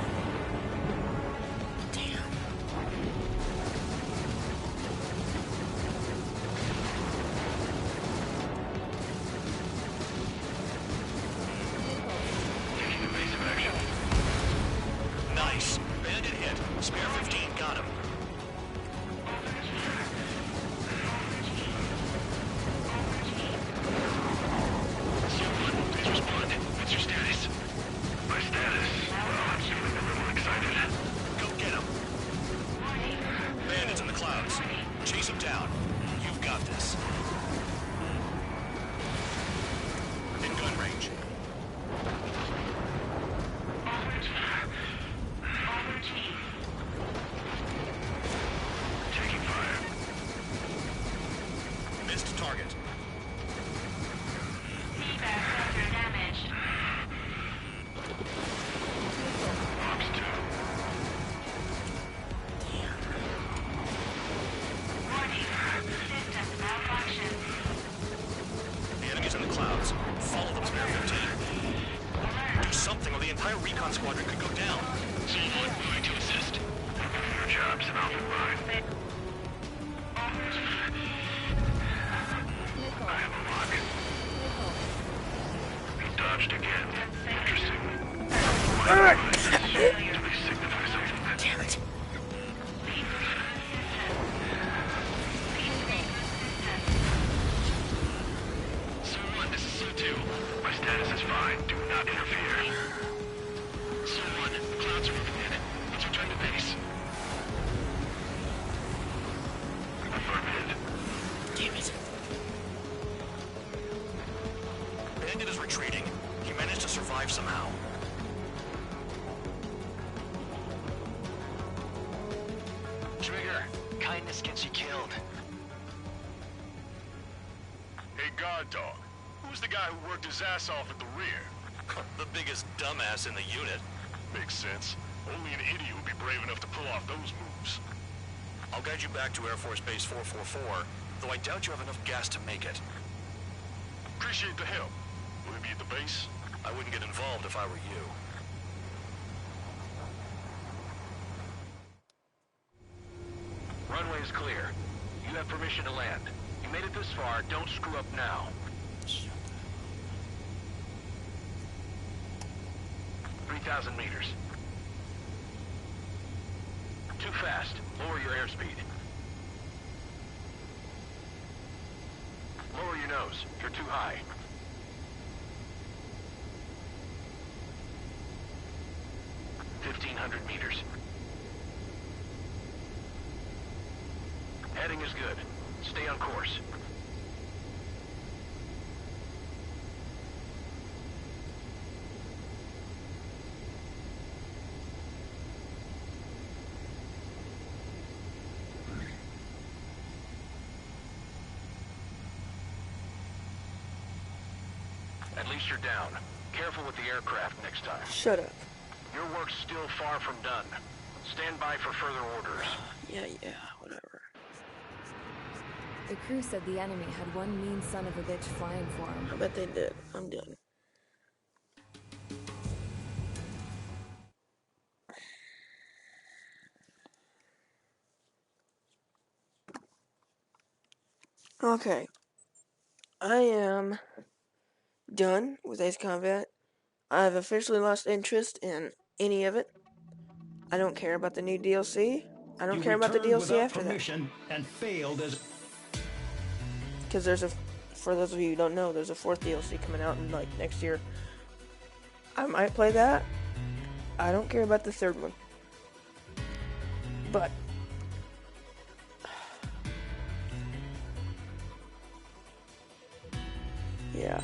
Taking evasive action. Nice. Bandit hit. Spare 15, got this. In gun range. Taking fire. Missed target. Feedback sensor damaged. Box 2. Warning. System malfunction. The enemy's in the clouds. Follow them, Spare 15. Do something or the entire recon squadron could go down. Someone moving to assist. Your job's an open line. I have a lock. He dodged again. Interesting. Please signify something. Damn it. Someone, this is Su-2. My status is fine. Do not interfere. Someone, clouds are moving in. Let's return to base. Affirmative. Damn it. Bandit is retreating. He managed to survive somehow. Trigger, kindness gets you killed. Hey, guard dog. Who's the guy who worked his ass off at the rear? The biggest dumbass in the unit. Makes sense. Only an idiot would be brave enough to pull off those moves. I'll guide you back to Air Force Base 444, though I doubt you have enough gas to make it. Appreciate the help. Will it be at the base? I wouldn't get involved if I were you. Runway is clear. You have permission to land. You made it this far, don't screw up now. 3,000 meters. Too fast. Lower your airspeed. Lower your nose. You're too high. $1,500 meters. Heading is good. Stay on course. At least you're down. Careful with the aircraft next time. Shut up. Your work's still far from done. Stand by for further orders. Yeah, whatever. The crew said the enemy had one mean son of a bitch flying for him. I bet they did. I'm done. Okay. I am done with Ace Combat. I've officially lost interest in any of it. I don't care about the new DLC. I don't care about the DLC after that. And failed as Because there's for those of you who don't know, there's a 4th DLC coming out in like next year. I might play that. I don't care about the 3rd one. But yeah.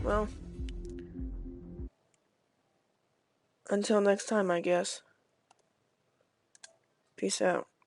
Well, until next time, I guess. Peace out.